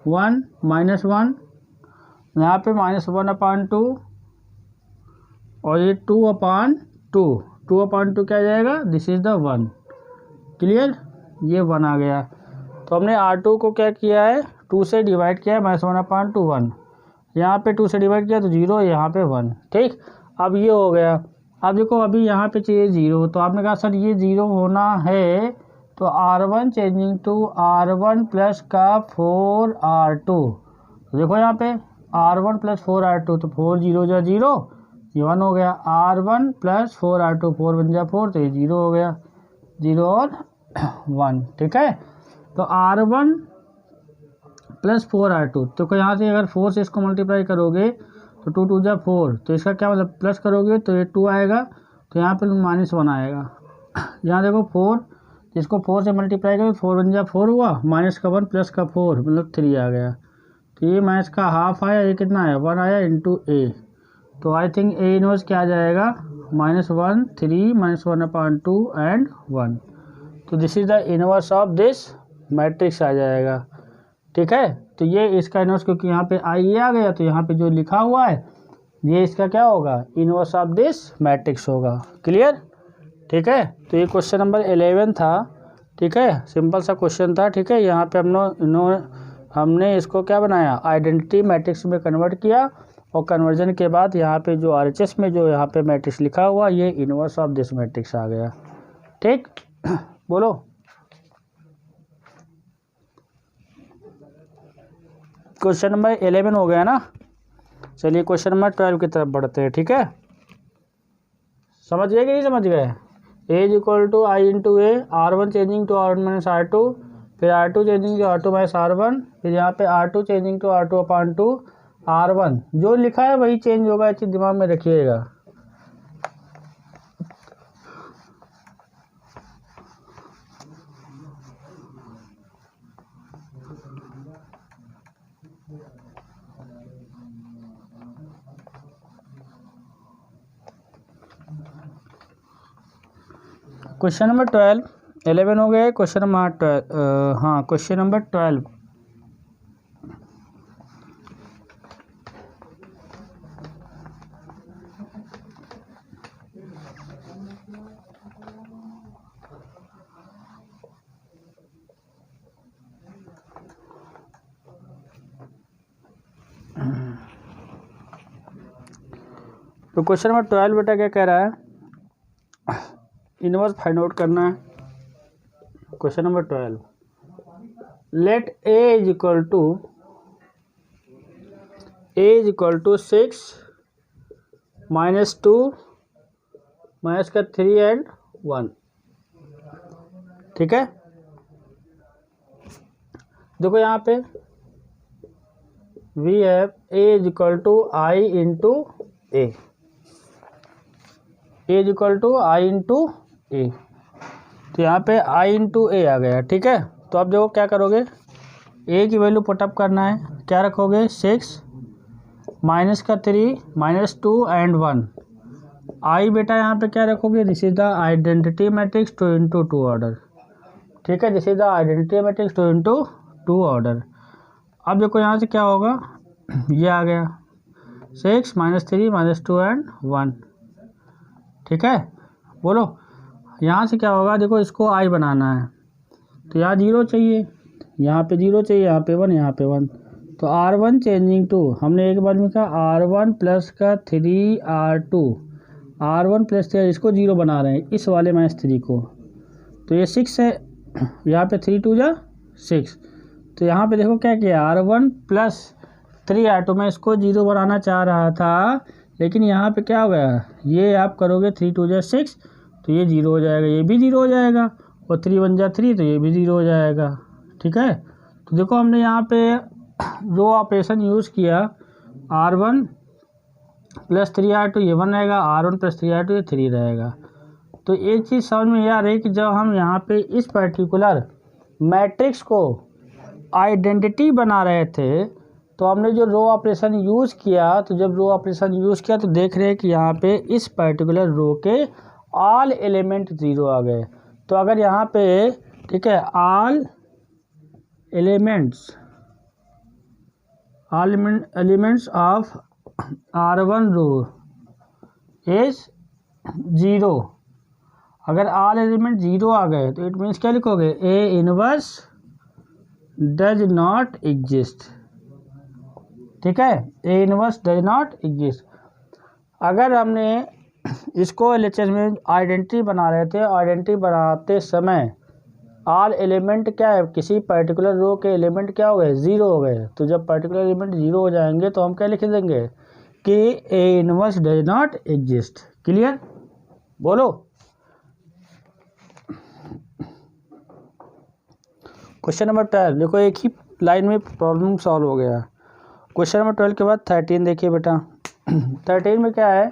1 -1, यहाँ पे -1/2 और ये 2/2, 2/2 क्या जाएगा, दिस इज़ द 1। क्लियर, ये 1 आ गया। तो हमने R2 को क्या किया है 2 से डिवाइड किया है, -1/2 1, यहाँ पे 2 से डिवाइड किया तो 0, यहाँ पे 1, ठीक। अब ये हो गया। अब देखो अभी यहाँ पे चाहिए 0, तो आपने कहा सर ये 0 होना है तो R1 changing to R1 plus का 4R2, तो देखो यहाँ पे R1 प्लस 4R2, तो 4 0 जा 0, ये 1 हो गया। R1 प्लस 4R2, 4 1 जा 4, तो ये 0 हो गया, 0 और 1, ठीक है। तो R1 प्लस 4R2, तो यहाँ से अगर 4 से इसको मल्टीप्लाई करोगे तो 2 2 जा 4, तो इसका क्या मतलब प्लस करोगे तो ये 2 आएगा, तो यहाँ पे -1 आएगा। यहाँ देखो 4, इसको 4 से मल्टीप्लाई करो, 4 × 1 4 हुआ, माइनस का 1 प्लस का 4 मतलब 3 आ गया। तो ये माइनस का हाफ आया, ये कितना आया 1 आया इंटू ए। तो आई थिंक ए इनवर्स क्या आ जाएगा -1 3 -1/2 एंड 1। तो this is the inverse of this matrix आ जाएगा। ठीक है, तो ये इसका इनवर्स, क्योंकि यहाँ पे आई ए आ गया तो यहाँ पे जो लिखा हुआ है ये इसका क्या होगा इनवर्स ऑफ दिस मैट्रिक्स होगा। क्लियर? ठीक है, तो ये क्वेश्चन नंबर 11 था। ठीक है, सिंपल सा क्वेश्चन था। ठीक है, यहाँ पे हमने इसको क्या बनाया आइडेंटिटी मैट्रिक्स में कन्वर्ट किया, और कन्वर्जन के बाद यहाँ पे जो RHS में जो यहाँ पे मैट्रिक्स लिखा हुआ ये इनवर्स ऑफ दिस मैट्रिक्स आ गया। ठीक, बोलो। क्वेश्चन नंबर 11 हो गया ना। चलिए क्वेश्चन नंबर 12 की तरफ बढ़ते हैं। ठीक है, समझ गए कि नहीं समझ गए? A = I × A, R1 changing to R1 - R2, फिर R2 changing to R2 - R1, फिर यहाँ पे R2 changing to R2/2 R1। जो लिखा है वही चेंज होगा, इस चीज दिमाग में रखिएगा। क्वेश्चन नंबर 12 11 हो गए। क्वेश्चन नंबर 12 हाँ क्वेश्चन नंबर 12। तो क्वेश्चन नंबर 12 बेटा क्या कह रहा है, इनवर्स फाइंड आउट करना है। क्वेश्चन नंबर 12, लेट A = 6 -2 -3 एंड 1। ठीक है, देखो यहाँ पे we have A = I × A, A = I × A। तो यहाँ पे I × A आ गया। ठीक है, तो अब देखो क्या करोगे, A की वैल्यू पुटअप करना है। क्या रखोगे 6 -3 -2 एंड 1। I बेटा यहाँ पे क्या रखोगे, this is the identity matrix 2 × 2 order. ठीक है, this is the identity matrix 2 × 2 order. अब देखो यहाँ से क्या होगा, ये आ गया 6 -3 -2 एंड 1। ठीक है, बोलो यहाँ से क्या होगा, देखो इसको I बनाना है तो यहाँ 0 चाहिए, यहाँ पे 0 चाहिए, यहाँ पे 1, यहाँ पे 1। तो R1 चेंजिंग टू, हमने एक बार लिखा R1 प्लस का 3 R2, R1 प्लस 3, इसको 0 बना रहे हैं इस वाले -3 को। तो ये 6 है, यहाँ पे 3 2 जा 6। तो यहाँ पे देखो क्या किया, R1 प्लस 3 R2, मैं इसको 0 बनाना चाह रहा था, लेकिन यहाँ पे क्या हो गया, ये आप करोगे 3 2 जा 6, तो ये 0 हो जाएगा, ये भी 0 हो जाएगा, और 3 1 जा 3, तो ये भी 0 हो जाएगा। ठीक है, तो देखो हमने यहाँ पे जो ऑपरेशन यूज़ किया, R1 प्लस 3 R2 ये 1 रहेगा, R1 प्लस 3 R2 ये 3 रहेगा। तो एक चीज़ समझ में आ रही है कि जब हम यहाँ पे इस पर्टिकुलर मैट्रिक्स को आइडेंटिटी बना रहे थे तो हमने जो रो ऑपरेशन यूज़ किया, तो जब रो ऑपरेशन यूज़ किया तो देख रहे हैं कि यहाँ पे इस पर्टिकुलर रो के ऑल एलिमेंट 0 आ गए। तो अगर यहाँ पे ठीक है all elements of R1 row is 0, अगर ऑल एलिमेंट 0 आ गए तो इट मीन्स क्या लिखोगे, A inverse does not exist. ठीक है, A inverse does not exist. अगर हमने इसको LHS में आइडेंटिटी बना रहे थे, आइडेंटिटी बनाते समय ऑल एलिमेंट क्या है, किसी पर्टिकुलर रो के एलिमेंट क्या हो गए 0 हो गए। तो जब पर्टिकुलर एलिमेंट 0 हो जाएंगे तो हम क्या लिख देंगे कि A inverse does not exist. Clear, बोलो। क्वेश्चन नंबर 12 देखो, एक ही लाइन में प्रॉब्लम सॉल्व हो गया। क्वेश्चन नंबर 12 के बाद 13 देखिए बेटा। 13 में क्या है,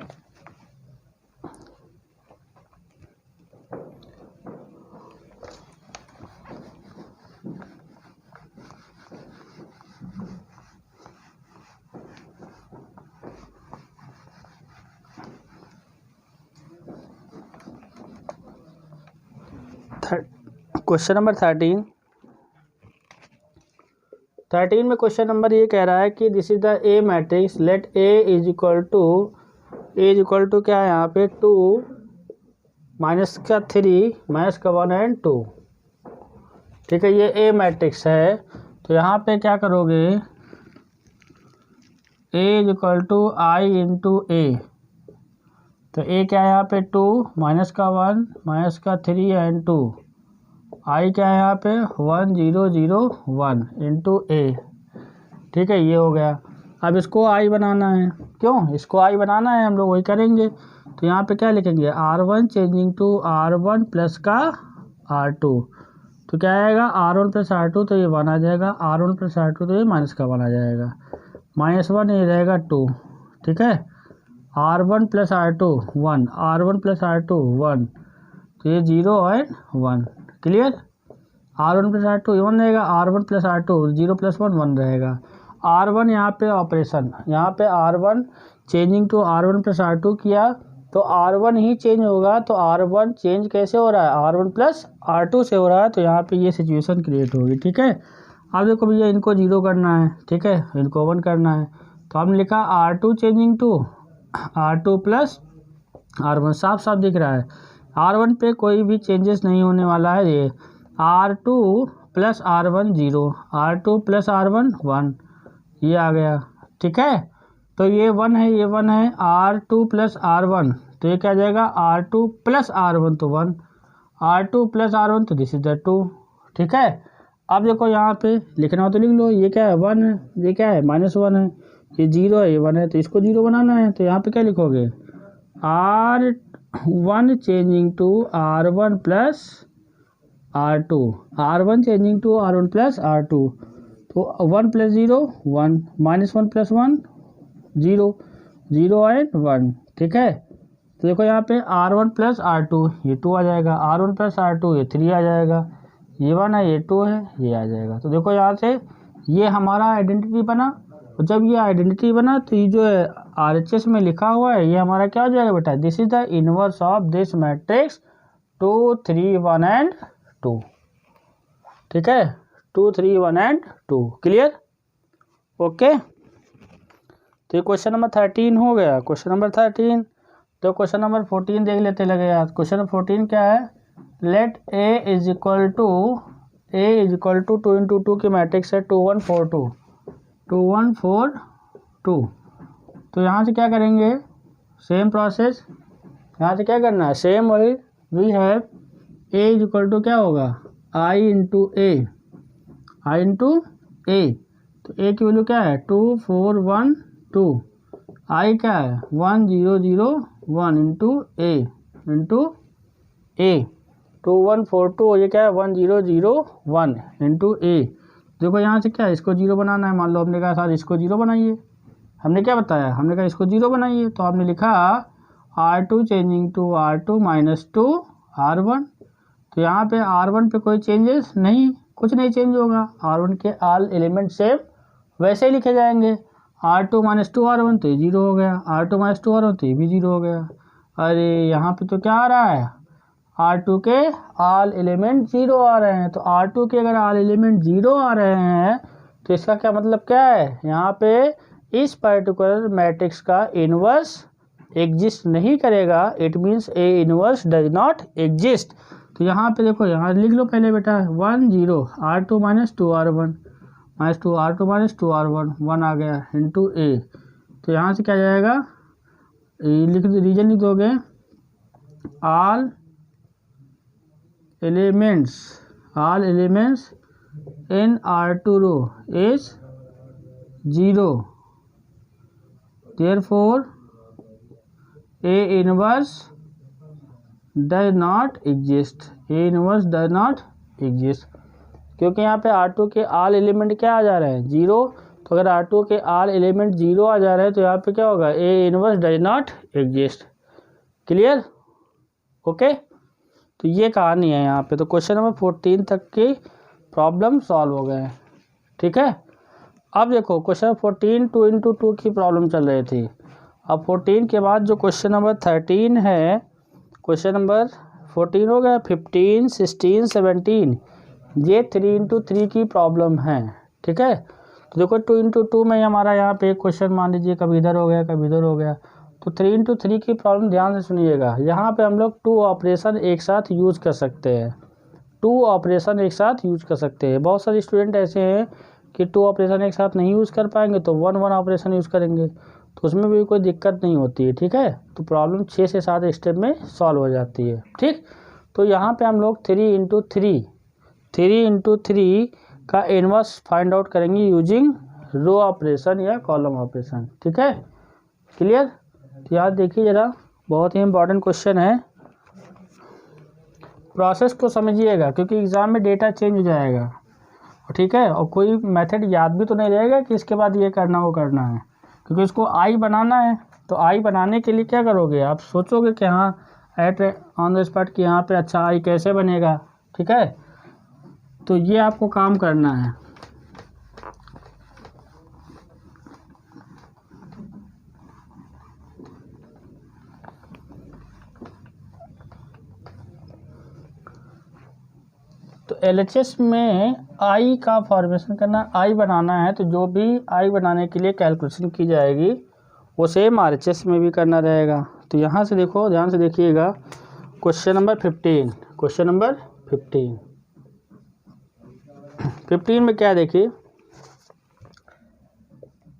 क्वेश्चन नंबर 13 में क्वेश्चन नंबर ये कह रहा है कि this is the A matrix, let A is equal to क्या है यहाँ पे 2 माइनस का 3 माइनस का 1 एंड 2। ठीक है, ये ए मैट्रिक्स है। तो यहाँ पे क्या करोगे, A is equal to I into A. तो ए क्या है यहाँ पे 2 माइनस का 1 माइनस का 3 एंड 2। आई क्या है यहाँ पे 1 0 0 1 इंटू ए। ठीक है, ये हो गया। अब इसको आई बनाना है, क्यों इसको आई बनाना है, हम लोग वही करेंगे। तो यहाँ पे क्या लिखेंगे, R1 changing to R1 plus का R2। तो क्या आएगा R1 प्लस R2, तो ये 1 आ जाएगा। R1 प्लस R2 तो ये माइनस का 1 आ जाएगा। -1 ये रहेगा 2। ठीक है, R1 plus R2 1, R1 plus R2 1, तो ये 0 और 1। क्लियर, R1 प्लस R2 1 रहेगा, R1 प्लस R2 0 प्लस 1 1 रहेगा। R1 यहाँ पे ऑपरेशन, यहाँ पे R1 changing to R1 plus R2 किया तो R1 ही चेंज होगा। तो R1 चेंज कैसे हो रहा है, R1 प्लस R2 से हो रहा है। तो यहाँ पे ये सिचुएशन क्रिएट होगी। ठीक है, अब देखो भैया इनको 0 करना है, ठीक है, इनको 1 करना है। तो हमने लिखा R2 changing to R2 plus R1, साफ साफ दिख रहा है। R1 पे कोई भी चेंजेस नहीं होने वाला है। ये R2 plus R1 0, R2 plus R1 1, ये आ गया। ठीक है, तो ये 1 है, ये 1 है, R2 प्लस R1, तो ये क्या जाएगा R2 प्लस R1 तो 1, R2 प्लस R1 तो दिस इज द 2। ठीक है, अब देखो यहाँ पे लिखना हो तो लिख लो। ये क्या है 1 है, ये क्या है -1 है, ये 0 है, ये 1 है, तो इसको 0 बनाना है। तो यहाँ पे क्या लिखोगे, R1 changing to R1 plus R2, R1 changing to R1 plus R2, तो 1 प्लस 0 1, -1 प्लस 1 0, 0 एंड 1। ठीक है, तो देखो यहाँ पे R1 प्लस R2 ये 2 आ जाएगा, R1 प्लस R2 ये 3 आ जाएगा, ये 1 है, ये 2 है, ये आ जाएगा। तो देखो यहाँ से ये हमारा आइडेंटिटी बना। और जब ये आइडेंटिटी बना तो ये जो है RHS में लिखा हुआ है ये हमारा क्या हो जाएगा बेटा, this is the inverse of this matrix 2 3 1 and 2। ठीक है, 2 3 1 एंड 2। Clear, okay. तो ये क्वेश्चन नंबर 13 हो गया। क्वेश्चन नंबर 13, तो क्वेश्चन नंबर 14 देख लेते लगे यार। क्वेश्चन नंबर 14 क्या है, let A is equal to 2 into 2 की मैट्रिक्स है 2 1 4 2, 2 1 4 2। तो यहाँ से क्या करेंगे, सेम प्रोसेस, यहाँ से क्या करना है, सेम वही we have A is equal to क्या होगा आई into A, I into A. तो ए की वैल्यू क्या है 2 4 1 2, आई क्या है 1 0 0 1 इंटू ए, इंटू ए 2 1 4 2, ये क्या है 1 0 0 1 इंटू ए। देखो यहाँ से क्या है, इसको 0 बनाना है। मान लो हमने कहा सर इसको 0 बनाइए, हमने क्या बताया, हमने कहा इसको 0 बनाइए। तो आपने लिखा R2 changing to R2 minus 2 R1। तो यहाँ पे R1 पे कोई चेंजेस नहीं, कुछ नहीं चेंज होगा। R1 के ऑल एलिमेंट सेम वैसे ही लिखे जाएंगे। R2 माइनस 2 R1 तो ये 0 हो गया, R2 माइनस 2 R1 तो ये भी 0 हो गया। अरे यहाँ पे तो क्या आ रहा है, R2 के ऑल एलिमेंट 0 आ रहे हैं। तो R2 के अगर ऑल एलिमेंट 0 आ रहे हैं तो इसका क्या मतलब क्या है, यहाँ पे इस पर्टिकुलर मैट्रिक्स का इनवर्स एग्जिस्ट नहीं करेगा। It means A inverse does not exist. तो यहाँ पे देखो, यहाँ लिख लो पहले बेटा 1 0 R2 minus 2 R1 minus 2 R2 minus 2 R1 1 आ गया इंटू ए। तो यहाँ से क्या जाएगा, लिख रीजन लिख दोगे, all elements in R2 row is 0, therefore A inverse does not exist, A inverse does not exist। क्योंकि यहाँ पे R2 के ऑल एलिमेंट क्या आ जा रहे हैं 0। तो अगर R2 के ऑल एलिमेंट 0 आ जा रहे हैं तो यहाँ पे क्या होगा, A inverse does not exist. Clear, okay. तो ये कहानी है यहाँ पे। तो क्वेश्चन नंबर 14 तक की प्रॉब्लम सॉल्व हो गए। ठीक है, अब देखो क्वेश्चन 14 2 इंटू 2 की प्रॉब्लम चल रही थी। अब 14 के बाद जो क्वेश्चन नंबर 13 है, क्वेश्चन नंबर 14 हो गया, 15, 16, 17, ये 3 इंटू 3 की प्रॉब्लम है। ठीक है, तो देखो 2 इंटू 2 में हमारा यहाँ पे एक क्वेश्चन मान लीजिए कभी इधर हो गया कभी इधर हो गया, तो 3 इंटू 3 की प्रॉब्लम ध्यान से सुनिएगा। यहाँ पे हम लोग 2 ऑपरेशन एक साथ यूज कर सकते हैं, 2 ऑपरेशन एक साथ यूज कर सकते हैं। बहुत सारे स्टूडेंट ऐसे हैं कि 2 ऑपरेशन एक साथ नहीं यूज़ कर पाएंगे तो 1 ऑपरेशन यूज़ करेंगे, तो उसमें भी कोई दिक्कत नहीं होती है। ठीक है, तो प्रॉब्लम 6 से 7 स्टेप में सॉल्व हो जाती है। ठीक, तो यहाँ पे हम लोग 3 इंटू 3 का इनवर्स फाइंड आउट करेंगे यूजिंग रो ऑपरेशन या कॉलम ऑपरेशन। ठीक है, क्लियर। तो याद देखिए ज़रा, बहुत ही इंपॉर्टेंट क्वेश्चन है, प्रोसेस को समझिएगा क्योंकि एग्ज़ाम में डेटा चेंज हो जाएगा। ठीक है, और कोई मेथड याद भी तो नहीं रहेगा कि इसके बाद ये करना वो करना है, क्योंकि इसको आई बनाना है। तो आई बनाने के लिए क्या करोगे, आप सोचोगे कि हाँ एट ऑन द स्पॉट कि यहाँ पे अच्छा आई कैसे बनेगा। ठीक है, तो ये आपको काम करना है। तो LHS में आई का फॉर्मेशन करना, आई बनाना है, तो जो भी आई बनाने के लिए कैलकुलेशन की जाएगी वो सेम RHS में भी करना रहेगा। तो यहाँ से देखो, ध्यान से देखिएगा, क्वेश्चन नंबर 15 में क्या देखिए,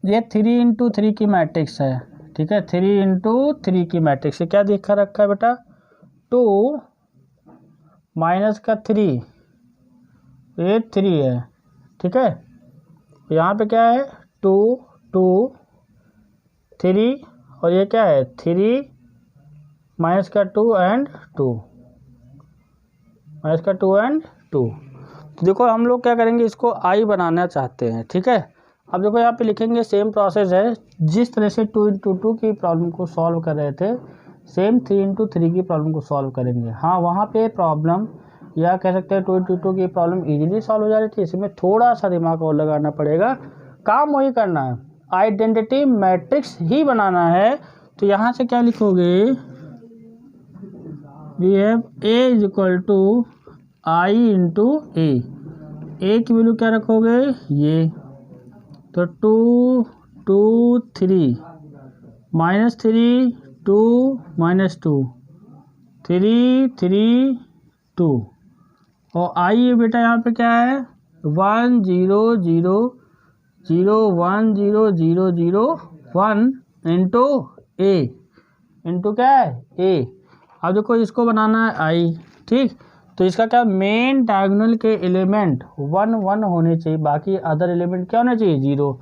ये 3 इंटू 3 की मैट्रिक्स है। ठीक है, 3 इंटू 3 की मैट्रिक्स है। क्या देखा रखा है बेटा, 2 माइनस का 3, ये 3 है। ठीक है, यहाँ पे क्या है 2 2 3, और ये क्या है 3 माइनस का 2 एंड 2, माइनस का 2 एंड 2। तो देखो हम लोग क्या करेंगे, इसको आई बनाना चाहते हैं। ठीक है, अब देखो यहाँ पे लिखेंगे, सेम प्रोसेस है, जिस तरह से 2 इंटू 2 की प्रॉब्लम को सॉल्व कर रहे थे सेम 3 इंटू 3 की प्रॉब्लम को सॉल्व करेंगे। हाँ, वहाँ पे प्रॉब्लम या कह सकते हैं 2 इंटू 2 की प्रॉब्लम इजीली सॉल्व हो जा रही थी, इसमें थोड़ा सा दिमाग और लगाना पड़ेगा, काम वही करना है, आइडेंटिटी मैट्रिक्स ही बनाना है। तो यहाँ से क्या लिखोगे, we have A is equal to I into A की वैल्यू क्या रखोगे, ये तो 2 2 3 माइनस 3 2 माइनस 2 3 3 2, और आई बेटा यहाँ पे क्या है 1 0 0 0 1 0 0 0 1 इंटू ए, इंटू क्या है ए। अब देखो इसको बनाना है आई। ठीक, तो इसका क्या, मेन डायगोनल के एलिमेंट 1 1 होने चाहिए, बाकी अदर एलिमेंट क्या होने चाहिए 0,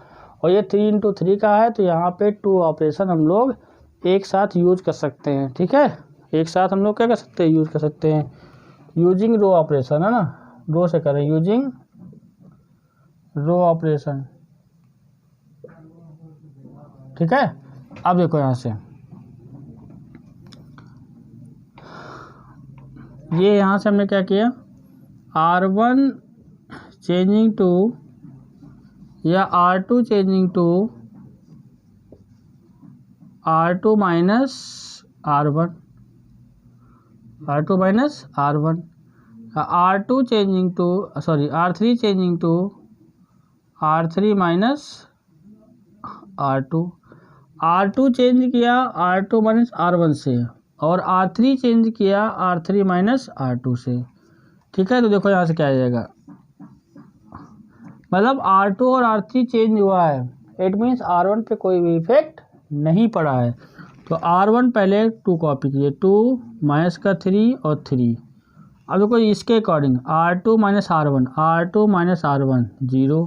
और ये 3 इंटू 3 का है, तो यहाँ पे 2 ऑपरेशन हम लोग एक साथ यूज कर सकते हैं। ठीक है, एक साथ हम लोग क्या कर सकते हैं, यूज कर सकते हैं यूजिंग रो ऑपरेशन, है ना, रो से करें, यूजिंग रो ऑपरेशन। ठीक है, अब देखो यहाँ से ये यहाँ से हमने क्या किया, R1 चेंजिंग टू या R2 changing to R2 minus R1, R2 minus R1, R2 changing to R3 changing to R3 minus R2, R2 change किया R2 माइनस R1 से, और R3 चेंज किया R3 माइनस R2 से। ठीक है, तो देखो यहाँ से क्या आ जाएगा, मतलब R2 और R3 चेंज हुआ है, इट मीन्स R1 पे कोई भी इफेक्ट नहीं पड़ा है। तो R1 पहले 2 कॉपी किए, 2 माइनस का 3 और 3। अब देखो इसके according R2 minus R1, R2 minus R1 0,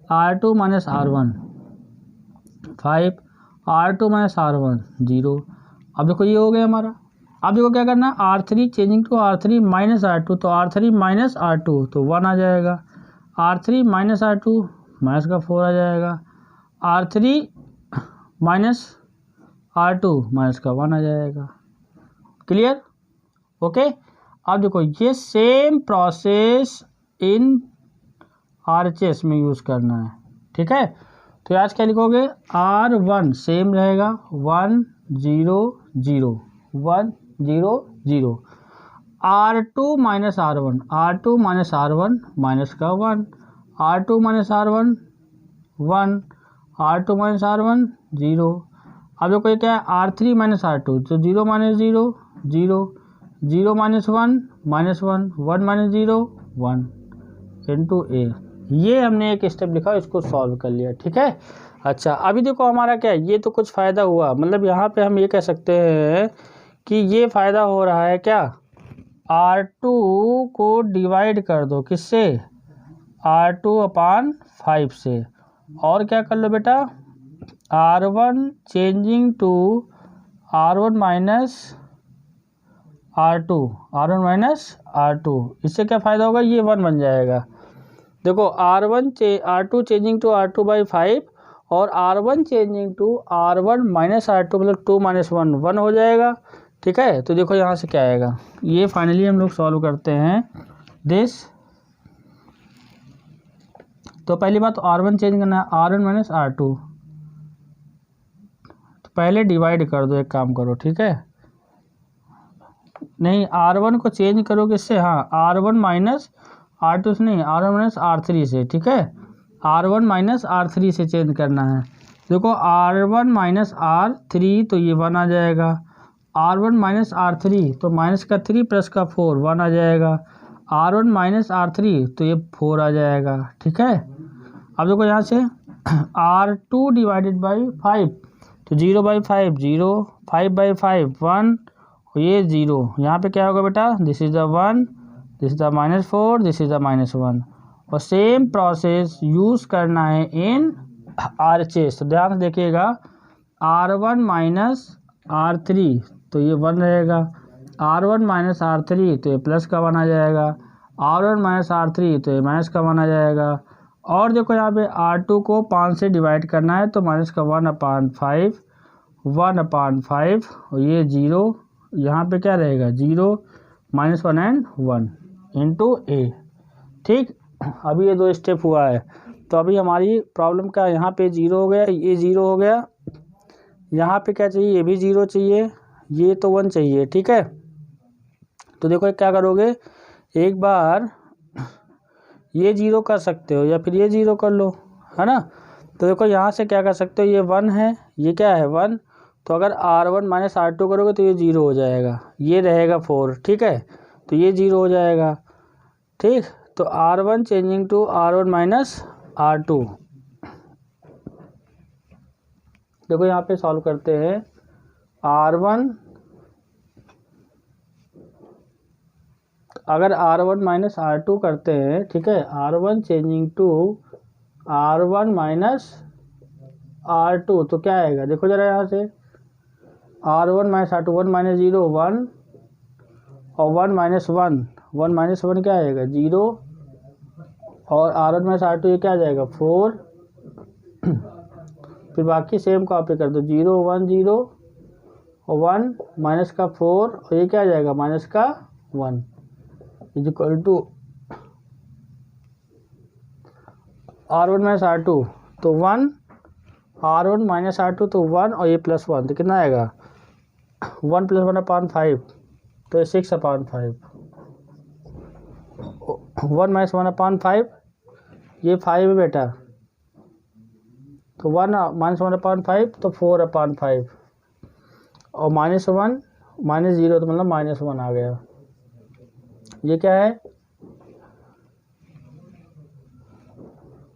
R2 minus R1 5, R2 minus R1 0। अब देखो ये हो गया हमारा। अब देखो क्या करना, R3 changing to R3 minus R2, तो R3 माइनस R2 तो 1 आ जाएगा, R3 माइनस R2 माइनस का 4 आ जाएगा, R3 माइनस R2 माइनस का 1 आ जाएगा। Clear, okay. अब देखो ये सेम प्रोसेस इन RHS में यूज़ करना है। ठीक है, तो आज क्या लिखोगे, R1 सेम रहेगा 1 0 0 1 0 0, R2 minus R1, R2 minus R1 minus का 1, R2 minus R1 1, R2 minus R1 0। अब देखो ये क्या है, R3 माइनस R2, तो 0 minus 0 0, 0 minus 1 minus 1, 1 minus 0 1 into A. ये हमने एक स्टेप लिखा, इसको सॉल्व कर लिया, ठीक है। अच्छा अभी देखो हमारा क्या है, ये तो कुछ फ़ायदा हुआ, मतलब यहाँ पे हम ये कह सकते हैं कि ये फ़ायदा हो रहा है क्या, R2 को डिवाइड कर दो किससे, R2 अपान 5 से, और क्या कर लो बेटा, R1 changing to R1 minus R2, R1 minus R2, इससे क्या फ़ायदा होगा, ये 1 बन जाएगा। देखो R2 changing to R2 by 5 और R1 changing to R1 minus R2 मतलब 2 माइनस 1 1 हो जाएगा, ठीक है। तो देखो यहाँ से क्या आएगा, ये फाइनली हम लोग सॉल्व करते हैं दिस। तो पहली बात तो R1 चेंज करना है, R1 माइनस R2, तो पहले डिवाइड कर दो, एक काम करो, ठीक है, नहीं R1 को चेंज करो किससे, हाँ R1 माइनस R2 से नहीं, R1 माइनस R3 से, ठीक है, R1 माइनस R3 से चेंज करना है। देखो R1 माइनस R3 तो ये 1 आ जाएगा, R1 माइनस R3 तो माइनस का 3 प्लस का 4 1 आ जाएगा, R1 माइनस R3 तो ये 4 आ जाएगा, ठीक है। अब देखो यहाँ से R2 डिवाइडेड बाई 5, तो 0 बाई 5 0, 5 बाई 5 1, ये 0, यहाँ पे क्या होगा बेटा, this is the 1, this is the -4, this is the -1, और सेम प्रोसेस यूज़ करना है इन RHS। तो ध्यान से देखिएगा, R1 माइनस R3 तो ये 1 रहेगा, R1 माइनस R3 तो ये प्लस का 1 आ जाएगा, R1 माइनस R3 तो ये माइनस का 1 आ जाएगा, और देखो यहाँ पे R2 को 5 से डिवाइड करना है, तो माइनस का 1/5 1/5, और ये 0, यहाँ पे क्या रहेगा 0 -1 एंड 1 इंटू ए, ठीक। अभी ये 2 स्टेप हुआ है, तो अभी हमारी प्रॉब्लम का यहाँ पे 0 हो गया, ये 0 हो गया, यहाँ पे क्या चाहिए, ये भी 0 चाहिए, ये तो 1 चाहिए, ठीक है। तो देखो क्या करोगे, एक बार ये 0 कर सकते हो या फिर ये 0 कर लो, है ना। तो देखो यहाँ से क्या कर सकते हो, ये 1 है, ये क्या है 1, तो अगर R1 माइनस R2 करोगे तो ये 0 हो जाएगा, ये रहेगा 4, ठीक है, तो ये 0 हो जाएगा, ठीक। तो R1 changing to R1 minus R2, देखो यहाँ पे सॉल्व करते हैं, R1 अगर R1 माइनस R2 करते हैं, ठीक है, R1 changing to R1 minus R2 तो क्या आएगा, देखो जरा यहाँ से, R1 माइनस R2 1 माइनस 0 1, और 1 माइनस 1 1 माइनस 1 क्या आएगा 0, और R1 माइनस R2 ये क्या आ जाएगा 4, फिर बाकी सेम कॉपी कर दो, 0 1 0 और 1 माइनस का 4, और ये क्या आ जाएगा माइनस का 1 is equal to R1 minus R2 तो 1, R1 माइनस R2 तो 1, और ये +1 तो कितना आएगा 1 + 1/5 तो ये 6/5, 1 माइनस 1/5 ये 5 है बेटा, तो 1 माइनस 1/5 तो 4/5, और -1 -0 तो मतलब -1 आ गया, ये क्या है,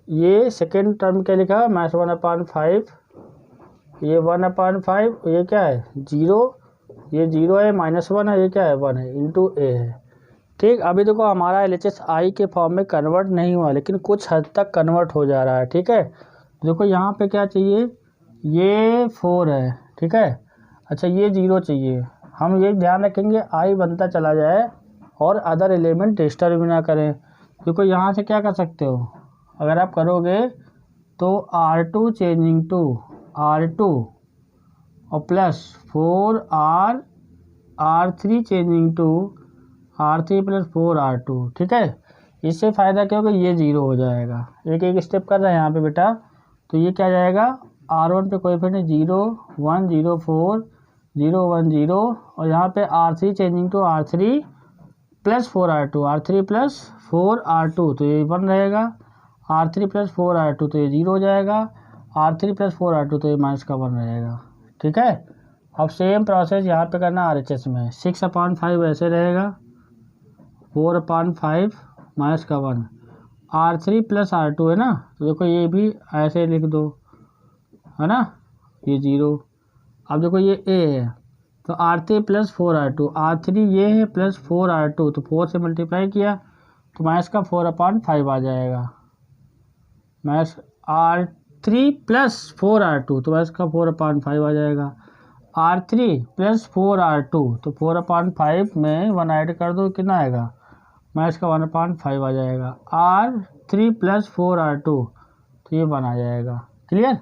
ये सेकेंड टर्म क्या लिखा है -1/5, ये 1/5, ये क्या है 0, ये 0 है, -1 है, ये क्या है 1 है, इंटू ए है, ठीक। अभी देखो हमारा LHS I के फॉर्म में कन्वर्ट नहीं हुआ, लेकिन कुछ हद तक कन्वर्ट हो जा रहा है, ठीक है। देखो यहाँ पे क्या चाहिए, ये 4 है, ठीक है, अच्छा ये 0 चाहिए, हम ये ध्यान रखेंगे I बनता चला जाए और अदर एलिमेंट डिस्टर्ब भी ना करें। देखो यहाँ से क्या कर सकते हो, अगर आप करोगे तो R2 चेंजिंग टू R2 और plus 4R R3 changing to R3 + 4R2, ठीक है। इससे फ़ायदा क्या होगा, ये 0 हो जाएगा, एक एक स्टेप कर रहे हैं यहाँ पे बेटा, तो ये क्या जाएगा R1 पे कोएफिशिएंट 0 1 0 4 0 1 0, और यहाँ पे R3 changing to R3 plus 4R2, R3 plus 4R2 तो ये 1 रहेगा, R3 प्लस 4R2 तो ये 0 हो जाएगा, R3 प्लस 4R2 तो ये माइनस का 1 रहेगा। ठीक है, अब सेम प्रोसेस यहाँ पे करना RHS में। 6/5 ऐसे रहेगा, 4/5 माइनस का 1, R3 प्लस R2 है ना, तो देखो ये भी ऐसे लिख दो, है ना, ये 0। अब देखो ये A है तो R3 प्लस 4R2, R3 ये है प्लस 4R2 तो 4 से मल्टीप्लाई किया तो माइनस का 4/5 आ जाएगा, माइनस R3 प्लस 4R2 तो माइनस का 4/5 आ जाएगा, R3 प्लस 4R2 तो 4/5 में 1 ऐड कर दो, कितना आएगा, माइनस का 1/5 आ जाएगा, R3 प्लस 4R2 तो ये 1 आ जाएगा। क्लियर।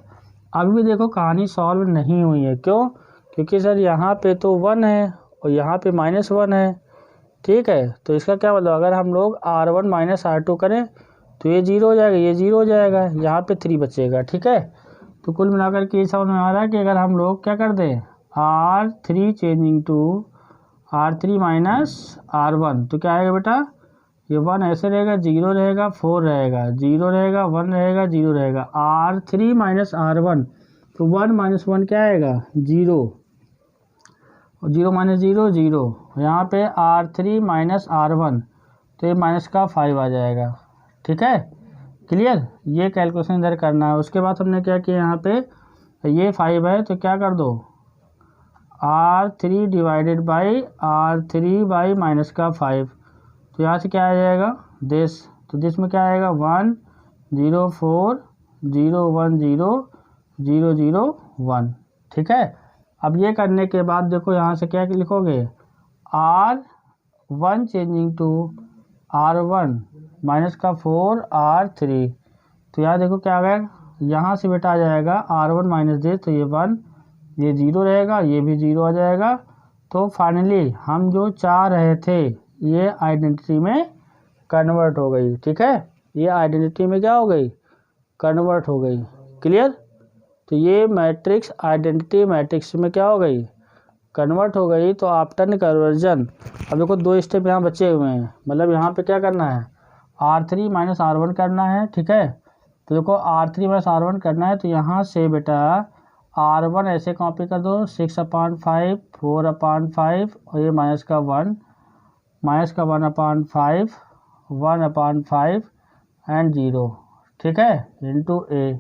अभी भी देखो कहानी सॉल्व नहीं हुई है, क्यों, क्योंकि सर यहाँ पे तो 1 है और यहाँ पे -1 है। ठीक है, तो इसका क्या मतलब, अगर हम लोग R1 माइनस R2 करें तो ये 0 हो जाएगा, ये 0 हो जाएगा, यहाँ पे 3 बचेगा। ठीक है, तो कुल मिलाकर के ये समझ में आ रहा है कि अगर हम लोग क्या कर दें, R3 changing to R3 minus R1 तो क्या आएगा बेटा, ये 1 ऐसे रहेगा, 0 रहेगा, 4 रहेगा, 0 रहेगा, 1 रहेगा, 0 रहेगा, R3 माइनस R1 तो 1 माइनस 1 क्या आएगा, 0, और 0 माइनस 0 0, यहाँ पे R3 माइनस R1 तो ये माइनस का 5 आ जाएगा। ठीक है, क्लियर। ये कैलकुलेशन इधर करना है। उसके बाद हमने क्या किया, यहाँ पे ये 5 है तो क्या कर दो, R3 divided by R3 by minus का 5 तो यहाँ से क्या आ जाएगा, दिस, तो दिस में क्या आएगा, 1 0 4 0 1 0 0 0 1। ठीक है, अब ये करने के बाद देखो यहाँ से क्या लिखोगे, R1 changing to R1 minus का 4 R3 तो यहाँ देखो क्या आ गया, यहाँ से बेटा आ जाएगा R1 माइनस दिस तो ये 1, ये 0 रहेगा, ये भी 0 आ जाएगा। तो फाइनली हम जो चाह रहे थे ये आइडेंटिटी में कन्वर्ट हो गई। ठीक है, ये आइडेंटिटी में क्या हो गई, कन्वर्ट हो गई। क्लियर। तो ये मैट्रिक्स आइडेंटिटी मैट्रिक्स में क्या हो गई, कन्वर्ट हो गई। तो आफ्टर कन्वर्जन अब देखो 2 स्टेप यहाँ बचे हुए हैं, मतलब यहाँ पे क्या करना है, R3 माइनस R1 करना है। ठीक है, तो देखो R3 माइनस R1 करना है तो यहाँ से बेटा R1 ऐसे कॉपी कर दो, 6/5 4/5 और ये माइनस का 1, माइनस का 1/5 1/5 एंड 0। ठीक है, इंटू A।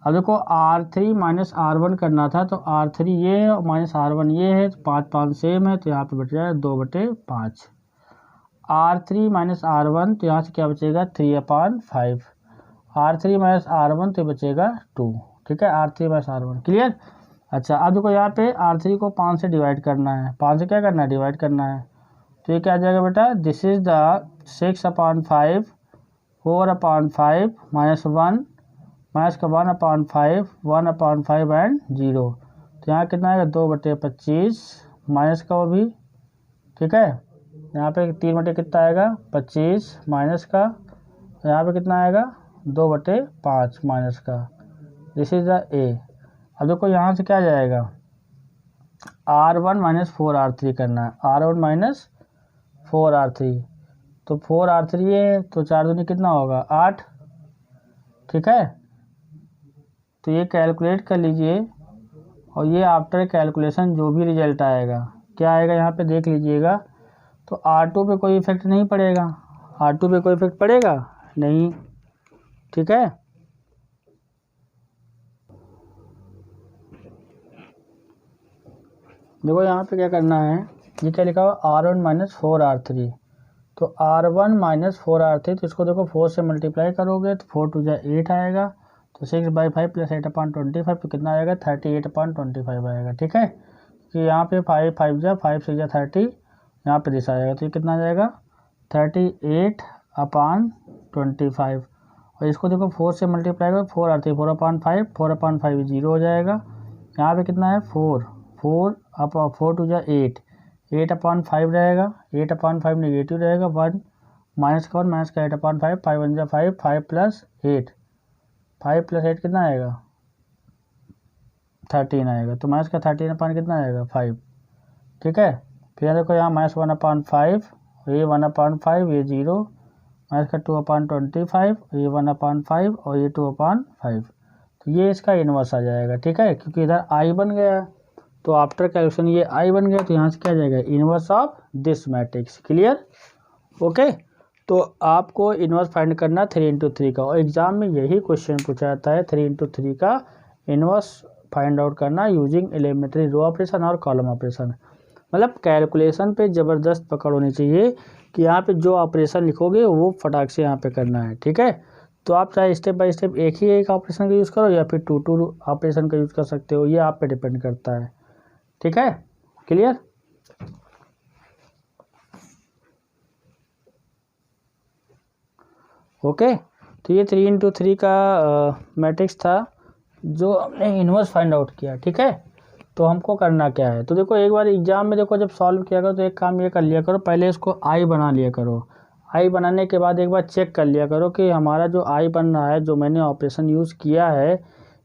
अब देखो R3 माइनस R1 करना था तो R3 ये है और माइनस R1 ये है, तो 5 सेम है तो यहाँ पे बच जाएगा 2/5। R3 माइनस R1 तो यहाँ से क्या बचेगा, 3/5, R3 माइनस R1 तो बचेगा 2। ठीक है, R3 माइनस R1। क्लियर। अच्छा, अब देखो यहाँ पे R3 को 5 से डिवाइड करना है, 5 से क्या करना है, डिवाइड करना है। तो ये क्या आ जाएगा बेटा, this is the 6/5 4/5 minus 1 minus का 1/5 1/5 एंड 0 तो यहाँ कितना आएगा, 2/25 माइनस का वो भी। ठीक है, यहाँ पे 3 कितना आएगा, 25 माइनस का, यहाँ पे कितना आएगा, 2/5 माइनस का। This is the A। अब देखो यहाँ से क्या आ जाएगा, R1 माइनस 4R3 करना है, R1 माइनस 4R3 तो 4R3 है तो 4 दूनी कितना होगा, 8। ठीक है, तो ये कैलकुलेट कर लीजिए और ये आफ्टर कैलकुलेशन जो भी रिजल्ट आएगा क्या आएगा, यहाँ पे देख लीजिएगा। तो R2 पे कोई इफेक्ट नहीं पड़ेगा, R2 पे कोई इफेक्ट पड़ेगा नहीं। ठीक है, देखो यहाँ पे क्या करना है, ये क्या लिखा हुआ, R1 माइनस 4R3 तो R1 माइनस 4R3 तो इसको देखो 4 से मल्टीप्लाई करोगे तो 4 2 8 आएगा, तो 6/5 प्लस 8/25 तो कितना आएगा, 38/25 आएगा। ठीक है, कि यहाँ पे 5 5 जा 5 6 जा 30, यहाँ पे दिशा आएगा तो ये कितना आ जाएगा, 38/25 और इसको देखो 4 से मल्टीप्लाई करो, 4R3 4/5 4/5 0 हो जाएगा। यहाँ पे कितना है, 4 2 जा 8 8/5 रहेगा, 8/5 नेगेटिव रहेगा, 1 माइनस का 1 माइनस का 8/5 5 1 जा 5 5 प्लस 8 5 प्लस 8 कितना आएगा, 13 आएगा, तो माइनस का 13 कितना आएगा, 5। ठीक है, फिर देखो यहाँ -1/5 ये 1/5, ये 0, माइनस का 2/25, ये 1/5 और ये 2/5। तो ये इसका इन्वर्स आ जाएगा, ठीक है, क्योंकि इधर आई बन गया, तो आफ्टर कैलकुलेशन ये आई बन गया, तो यहाँ से क्या जाएगा, inverse of this matrix. Clear? Okay. तो आपको इन्वर्स फाइंड करना 3×3 का, और एग्जाम में यही क्वेश्चन पूछा जाता है, 3×3 का इन्वर्स फाइंड आउट करना यूजिंग एलिमेंट्री रो ऑपरेशन और कॉलम ऑपरेशन। मतलब कैलकुलेशन पे ज़बरदस्त पकड़ होनी चाहिए कि यहाँ पे जो ऑपरेशन लिखोगे वो फटाक से यहाँ पे करना है, ठीक है। तो आप चाहे स्टेप बाय स्टेप एक ऑपरेशन का यूज़ करो या फिर 2 ऑपरेशन का यूज़ कर सकते हो, ये आप पे डिपेंड करता है, ठीक है। क्लियर? ओके। तो ये 3×3 का मैट्रिक्स था जो हमने इन्वर्स फाइंड आउट किया, ठीक है। तो हमको करना क्या है, तो देखो एक बार एग्जाम में देखो जब सॉल्व किया करो तो एक काम ये कर लिया करो, पहले इसको आई बना लिया करो। आई बनाने के बाद एक बार चेक कर लिया करो कि हमारा जो आई बन रहा है, जो मैंने ऑपरेशन यूज़ किया है,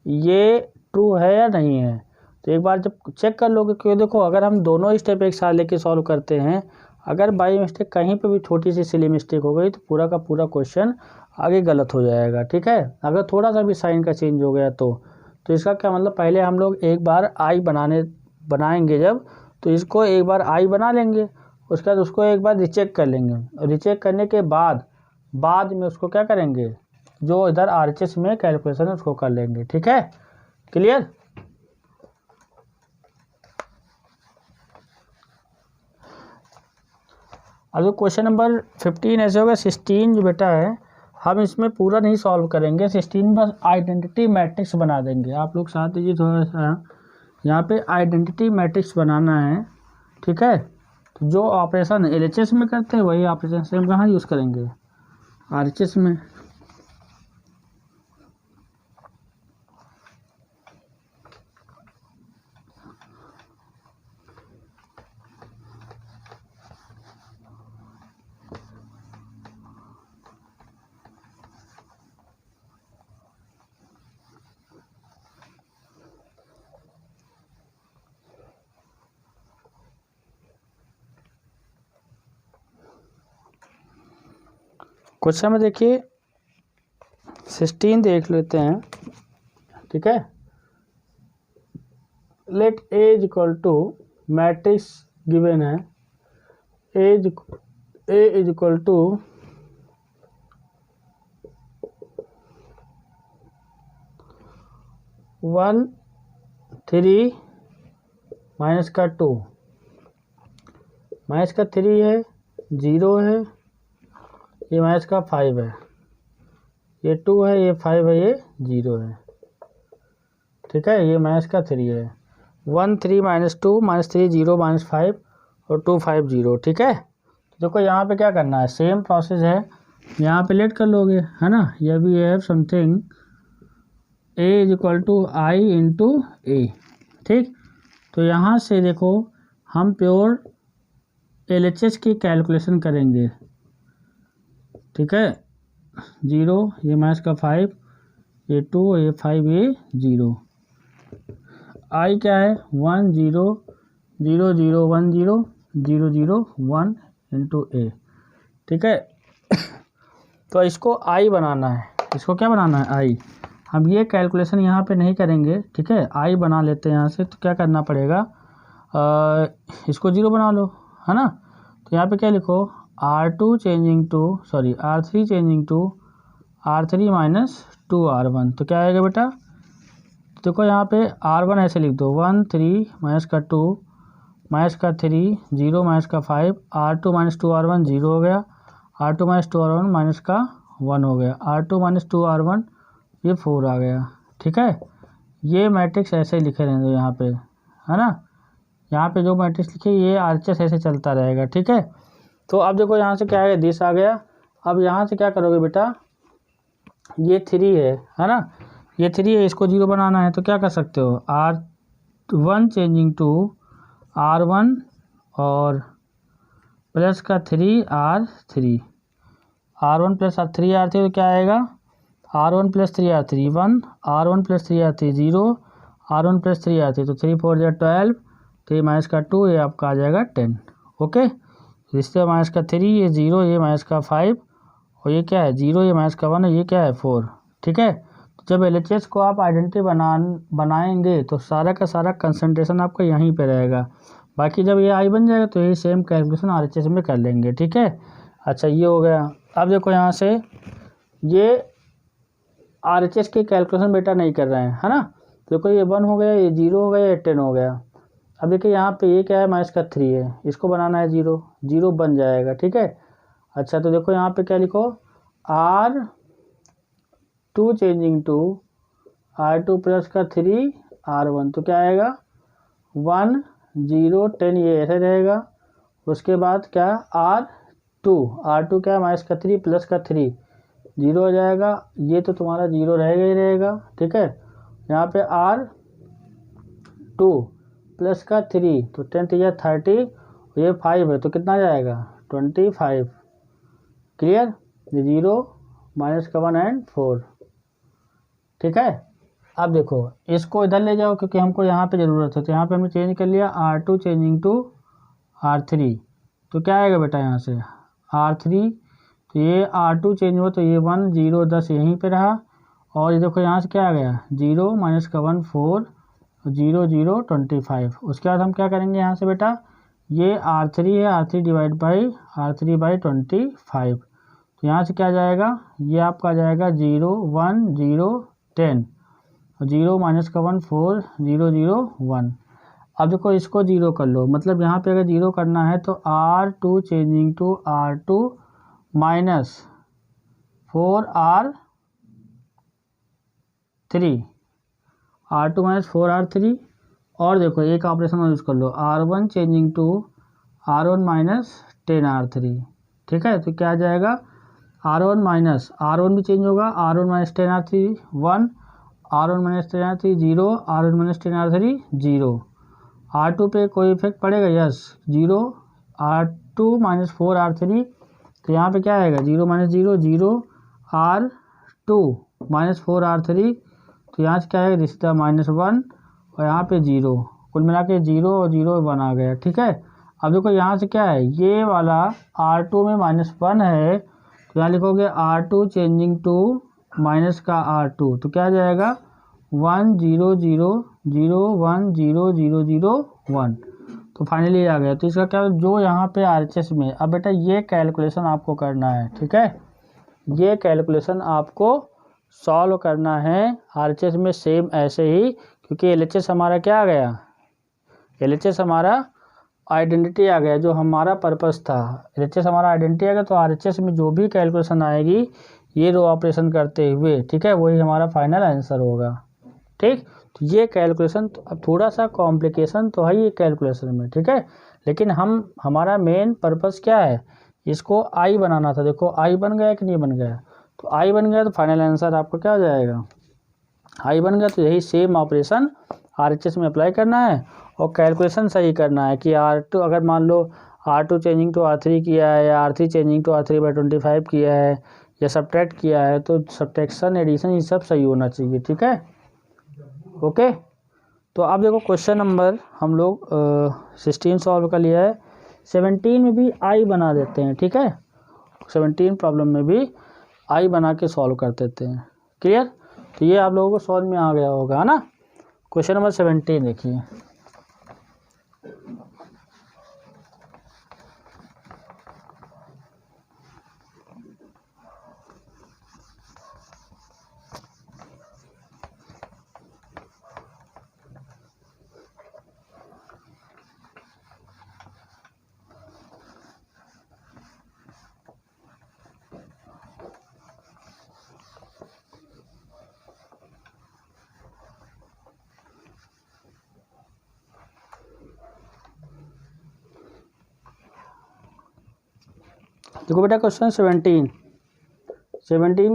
ये ट्रू है या नहीं है। तो एक बार जब चेक कर लोगे, क्यों देखो अगर हम दोनों स्टेप एक साथ लेके सॉल्व करते हैं, अगर बाई मिस्टेक कहीं पे भी छोटी सी सिली मिस्टेक हो गई तो पूरा का पूरा क्वेश्चन आगे गलत हो जाएगा, ठीक है। अगर थोड़ा सा भी साइन का चेंज हो गया तो इसका क्या मतलब, पहले हम लोग एक बार आई बनाएंगे जब, तो इसको एक बार आई बना लेंगे, उसके बाद उसको एक बार रिचेक कर लेंगे, और रिचेक करने के बाद में उसको क्या करेंगे, जो इधर RHS में कैलकुलेशन है उसको कर लेंगे, ठीक है। क्लियर? अब क्वेश्चन नंबर 15 ऐसे होगा, 16 जो बेटा है हम इसमें पूरा नहीं सॉल्व करेंगे, 16 बस आइडेंटिटी मैट्रिक्स बना देंगे। आप लोग साथ दीजिए थोड़ा सा, यहाँ पे आइडेंटिटी मैट्रिक्स बनाना है, ठीक है। तो जो ऑपरेशन LHS में करते हैं वही ऑपरेशन सेम कहाँ यूज़ करेंगे, RHS में। क्वेश्चन में देखिए 16 देख लेते हैं, ठीक है। Let A equal to matrix given है, A इक्वल टू 1 3 माइनस का 2, माइनस का 3 है, 0 है, ये माइनस का 5 है, ये 2 है, ये 5 है, ये 0 है, ठीक है। ये माइनस का 3 है, 1 3 माइनस 2 माइनस 3 0 माइनस 5 और 2 5 0, ठीक है। तो देखो यहाँ पे क्या करना है, सेम प्रोसेस है, यहाँ पे लेट कर लोगे, है ना। ये भी है something A equal to I into A, ठीक। तो यहाँ से देखो हम प्योर LHS की कैलकुलेशन करेंगे, ठीक है। 0, ये माइनस का 5, ये 2, ये 5, ये 0। I क्या है 1 0 0 0 1 0 0 0 1 इंटू A, ठीक है। तो इसको I बनाना है, इसको क्या बनाना है I। हम ये कैलकुलेशन यहाँ पे नहीं करेंगे, ठीक है। I बना लेते हैं यहाँ से, तो क्या करना पड़ेगा, इसको 0 बना लो, है ना। तो यहाँ पे क्या लिखो, R3 changing to R3 minus 2R1, तो क्या आएगा बेटा, देखो यहाँ पे R1 ऐसे लिख दो, 1 3 माइनस का 2 माइनस का 3 0 माइनस का 5, R2 माइनस 2R1 0 हो गया, R2 माइनस 2R1 माइनस का 1 हो गया, R2 माइनस 2R1 ये 4 आ गया, ठीक है। ये मैट्रिक्स ऐसे लिखे रहेंगे यहाँ पे, है ना। यहाँ पे जो मैट्रिक्स लिखे ये RHS ऐसे चलता रहेगा, ठीक है। तो अब देखो यहाँ से क्या है, दिस आ गया। अब यहाँ से क्या करोगे बेटा, ये 3 है ना, ये 3 है, इसको 0 बनाना है, तो क्या कर सकते हो, R1 चेंजिंग टू R1 और प्लस का 3R3, R1 प्लस 3R3, तो क्या आएगा, R1 plus 3R3 1, R1 plus 3R3 0, R1 plus 3R3, तो 3 4 12, 3 माइनस का 2, ये आपका आ जाएगा 10, ओके। दिस इज माइनस का 3, ये 0, ये माइनस का 5 और ये क्या है 0, ये माइनस का 1 और ये क्या है 4। ठीक है, तो जब LHS को आप आइडेंटिटी बनाएंगे तो सारा का सारा कंसंट्रेशन आपका यहीं पे रहेगा। बाकी जब ये आई बन जाएगा तो यही सेम कैलकुलेशन RHS में कर लेंगे। ठीक है, अच्छा ये हो गया। अब देखो यहाँ से ये RHS की कैलकुलेशन बेटा नहीं कर रहे हैं, है ना। तो देखो ये 1 हो गया, ये 0 हो गया, ये 10 हो गया। अब देखिए यहाँ पे ये क्या है माइनस का 3 है, इसको बनाना है 0, 0 बन जाएगा। ठीक है, अच्छा तो देखो यहाँ पे क्या लिखो R2 changing to R2 plus का 3 R1, तो क्या आएगा 1 0 10, ये ऐसे रहेगा। उसके बाद क्या R2 क्या है माइनस का 3 प्लस का 3 0 हो जाएगा, ये तो तुम्हारा 0 रहेगा ही रहेगा। ठीक है, यहाँ पे R2 प्लस का 3 तो 10 या 30, ये 5 है तो कितना जाएगा 25। क्लियर, ये 0 माइनस का 1 एंड 4। ठीक है, अब देखो इसको इधर ले जाओ क्योंकि हमको यहाँ पे ज़रूरत है, तो यहाँ पे हमने चेंज कर लिया R2 चेंजिंग टू R3, तो क्या आएगा बेटा यहाँ से R3, तो ये R2 चेंज हुआ तो ये 1 0 10 यहीं पे रहा। और ये देखो यहाँ से क्या आ गया 0 माइनस का 1 4 0 0 25। उसके बाद हम क्या करेंगे यहाँ से बेटा, ये R3 है, R3 divide by R3 by 25, तो यहाँ से क्या जाएगा, ये आपका आ जाएगा 0 1 0 10 और 0 माइनस का 1 4 0 0 1। अब देखो इसको 0 कर लो, मतलब यहाँ पे अगर 0 करना है तो R2 changing to R2 minus 4R3, R2 minus 4R3। और देखो एक ऑपरेशन और यूज़ कर लो R1 changing to R1 minus 10R3। ठीक है, तो क्या आ जाएगा R1 माइनस R1 भी चेंज होगा, R1 minus 10R3 1, R1 minus 10R3 0, R1 minus 10R3 0। R2 पे कोई इफेक्ट पड़ेगा, यस 0, R2 माइनस 4R3, तो यहाँ पे क्या आएगा 0 माइनस 0 0, R2 माइनस 4R3, तो यहाँ से क्या आएगा रिश्ता माइनस 1 और यहाँ पे 0, कुल मिला के 0 और 0 1 आ गया। ठीक है, अब देखो यहाँ से क्या है ये वाला R2 में माइनस 1 है, तो यहाँ लिखोगे R2 चेंजिंग टू माइनस का R2, तो क्या आ जाएगा 1 0 0 0 1 0 0 0 1, तो फाइनली आ गया। तो इसका क्या जो यहाँ पे RHS में, अब बेटा ये कैलकुलेशन आपको करना है। ठीक है, ये कैलकुलेशन आपको सॉल्व करना है RHS में सेम ऐसे ही, क्योंकि LHS हमारा क्या आ गया, LHS हमारा आइडेंटिटी आ गया, जो हमारा पर्पस था। LHS हमारा आइडेंटिटी आ गया तो RHS में जो भी कैलकुलेशन आएगी ये रो ऑपरेशन करते हुए, ठीक है, वही हमारा फाइनल आंसर होगा। ठीक, तो ये कैलकुलेशन अब थोड़ा सा कॉम्प्लिकेशन तो है ये कैलकुलेशन में, ठीक है, लेकिन हमारा मेन पर्पस क्या है, इसको आई बनाना था। देखो आई बन गया कि नहीं बन गया, तो आई बन गया तो फाइनल आंसर आपको क्या हो जाएगा, आई बन गया। तो यही सेम ऑपरेशन RHS में अप्लाई करना है और कैलकुलेशन सही करना है कि R2 अगर मान लो R2 चेंजिंग टू R3 किया है या R3 changing to R3 by 25 किया है या सब्ट्रैक्ट किया है, तो सब्ट्रैक्शन एडिशन ये सब सही होना चाहिए। ठीक है, ओके। तो अब देखो क्वेश्चन नंबर हम लोग 16 सॉल्व कर लिया है, 17 में भी आई बना देते हैं। ठीक है, 17 प्रॉब्लम में भी आई बना के सॉल्व कर देते हैं। क्लियर, तो ये आप लोगों को सॉल्व में आ गया होगा, है ना। क्वेश्चन नंबर 17 देखिए, देखो बेटा क्वेश्चन 17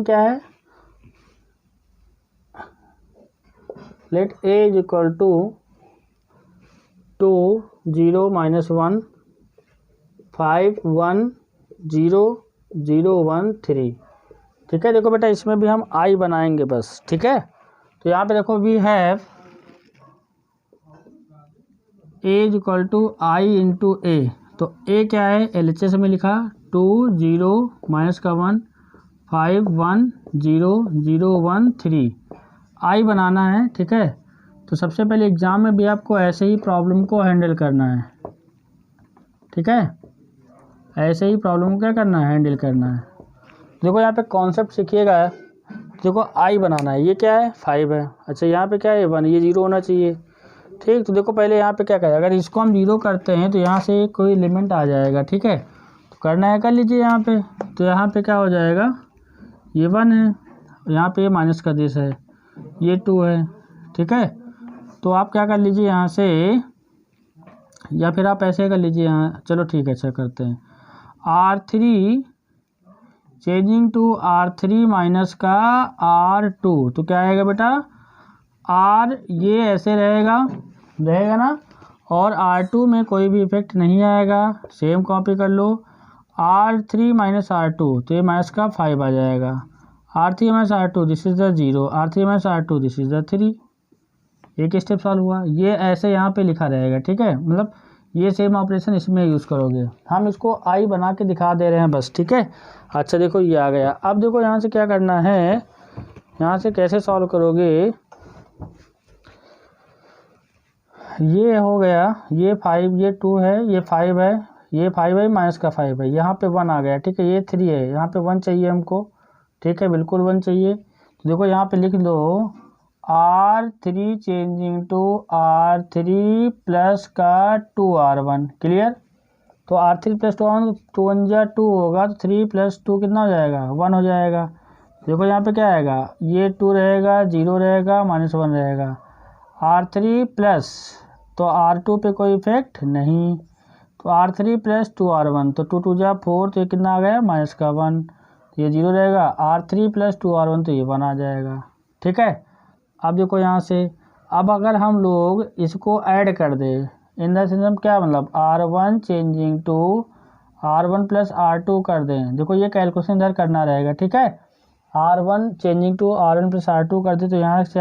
क्या है, let a is equal to 2 0 minus 1 5 1 0 0 1 3। ठीक है, देखो बेटा इसमें भी हम आई बनाएंगे बस। ठीक है, तो यहाँ पे देखो we have a is equal to I into A, तो ए क्या है, LHS में लिखा 2 0 माइनस का 1 5 1 0 0 1 3 आई बनाना है। ठीक है, तो सबसे पहले एग्ज़ाम में भी आपको ऐसे ही प्रॉब्लम को हैंडल करना है। ठीक है, ऐसे ही प्रॉब्लम को क्या करना है, हैंडल करना है। देखो यहाँ पे कॉन्सेप्ट सीखिएगा। देखो आई बनाना है, ये क्या है 5 है, अच्छा यहाँ पे क्या है 1, ये 0 होना चाहिए। ठीक, तो देखो पहले यहाँ पे क्या करें, अगर इसको हम 0 करते हैं तो यहाँ से कोई एलिमेंट आ जाएगा। ठीक है, तो करना है कर लीजिए यहाँ पे। तो यहाँ पे क्या हो जाएगा, ये 1 है, यहाँ पे माइनस का देश है, ये 2 है। ठीक है, तो आप क्या कर लीजिए यहाँ से, या फिर आप ऐसे कर लीजिए यहाँ, चलो ठीक है अच्छा करते हैं, R3 changing to R3 minus का R2, तो क्या आएगा बेटा, R ये ऐसे रहेगा ना, और R2 में कोई भी इफेक्ट नहीं आएगा। सेम कॉपी कर लो, R3 माइनस R2, तो ये माइनस का 5 आ जाएगा। R3 minus R2 this is the 0, R3 minus R2 this is the 3। एक स्टेप सॉल्व हुआ, ये ऐसे यहाँ पे लिखा रहेगा। ठीक है, मतलब ये सेम ऑपरेशन इसमें यूज़ करोगे। हम इसको आई बना के दिखा दे रहे हैं बस। ठीक है, अच्छा देखो ये आ गया। अब देखो यहाँ से क्या करना है, यहाँ से कैसे सॉल्व करोगे, ये हो गया, ये 5 ये 2 है, ये 5 है, ये 5 है माइनस का 5 है, यहाँ पे 1 आ गया। ठीक है, ये 3 है, यहाँ पे 1 चाहिए हमको। ठीक है, बिल्कुल 1 चाहिए। तो देखो यहाँ पे लिख दो R3 changing to R3 plus का 2R1, क्लियर। तो R3 प्लस 2R1, 2 1 जा 2 होगा, तो 3 प्लस 2 कितना हो जाएगा, 1 हो जाएगा। देखो यहाँ पे क्या आएगा, ये 2 रहेगा, 0 रहेगा, माइनस 1 रहेगा। R3 प्लस, तो R2 पे कोई इफेक्ट नहीं, तो R3 प्लस 2R1, तो 2 2 जा 4, तो ये कितना आ गया, माइनस का 1, तो ये 0 रहेगा। R3 प्लस 2R1, तो ये 1 आ जाएगा। ठीक है, अब देखो यहाँ से, अब अगर हम लोग इसको ऐड कर दें, इन द सेंस क्या मतलब, R1 changing to R1 plus R2 कर दें। देखो ये कैलकुलेशन इधर करना रहेगा। ठीक है, R1 changing to R1 plus R2 कर दे, तो यहाँ से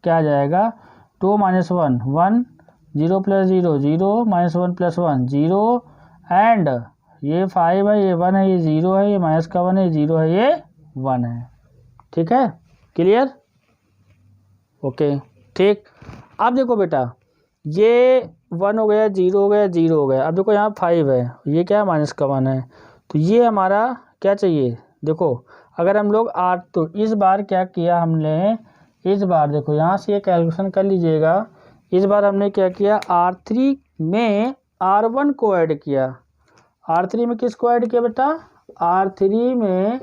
क्या आ जाएगा, 2 minus 1 1, 0 plus 0 0, minus 1 plus 1 0, and ये 5 है, ये 1 है, ये 0 है, ये माइनस का 1 है, ये 0 है, ये 1 है। ठीक है, क्लियर, ओके। ठीक, अब देखो बेटा, ये 1 हो गया, 0 हो गया, 0 हो गया। अब देखो यहाँ 5 है, ये क्या है, माइनस का 1 है, तो ये हमारा क्या चाहिए। देखो अगर हम लोग तो इस बार क्या किया हमने, इस बार देखो यहाँ से ये कैलकुलेशन कर लीजिएगा। इस बार हमने क्या किया, R3 में R1 को ऐड किया। R3 में किसको ऐड किया बेटा, R3 में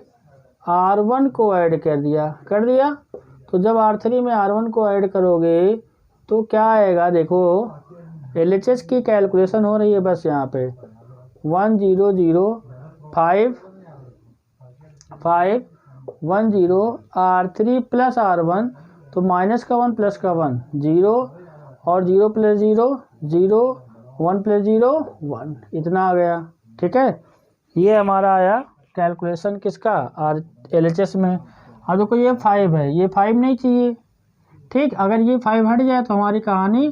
R1 को ऐड कर दिया। तो जब R3 में R1 को ऐड करोगे तो क्या आएगा, देखो LHS की कैलकुलेशन हो रही है बस यहाँ पे 1 0 0 5 5 1 0, R3 प्लस R1, तो माइनस का 1 प्लस का 1 0, और 0 प्लस 0 0, 1 प्लस 0 1, इतना आ गया। ठीक है, ये हमारा आया कैलकुलेशन किसका, LHS में। अब देखो ये 5 है, ये 5 नहीं चाहिए। ठीक, अगर ये 5 हट जाए तो हमारी कहानी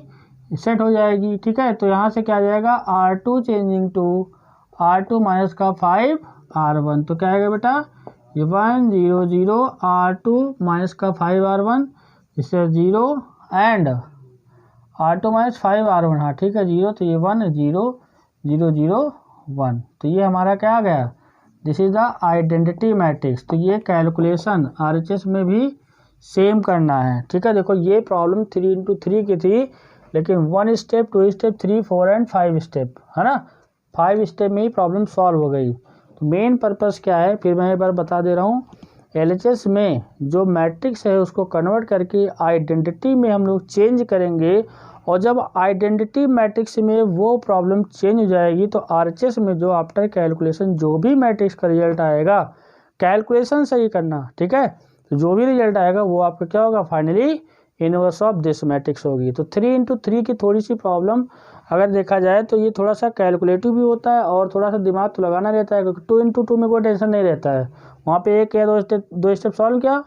सेट हो जाएगी। ठीक है, तो यहाँ से क्या आ जाएगा, R2 changing to R2 minus का 5 R1, तो क्या आएगा बेटा, ये 1 0 0, R2 माइनस का 5 R1, इससे 0, एंड R2 माइनस 5 R1, हाँ ठीक है 0, तो ये 1 0 0 0 1, तो ये हमारा क्या आ गया, this is the identity matrix. तो ये कैलकुलेशन RHS में भी सेम करना है। ठीक है, देखो ये प्रॉब्लम 3 into 3 की थी, लेकिन 1 स्टेप 2 स्टेप 3 4 एंड 5 स्टेप है ना, 5 स्टेप में ही प्रॉब्लम सॉल्व हो गई। तो मेन पर्पस क्या है, फिर मैं एक बार बता दे रहा हूँ, LHS में जो मैट्रिक्स है उसको कन्वर्ट करके आइडेंटिटी में हम लोग चेंज करेंगे, और जब आइडेंटिटी मैट्रिक्स में वो प्रॉब्लम चेंज हो जाएगी तो RHS में जो आफ्टर कैलकुलेशन जो भी मैट्रिक्स का रिजल्ट आएगा, कैलकुलेशन से ही करना। ठीक है, तो जो भी रिजल्ट आएगा वो आपका क्या होगा, finally inverse of this matrix होगी। तो 3 into 3 की थोड़ी सी प्रॉब्लम अगर देखा जाए तो ये थोड़ा सा कैलकुलेटिव भी होता है और थोड़ा सा दिमाग तो लगाना रहता है, क्योंकि 2 into 2 में कोई टेंशन नहीं रहता है, वहाँ पे एक या दो स्टेप सॉल्व किया,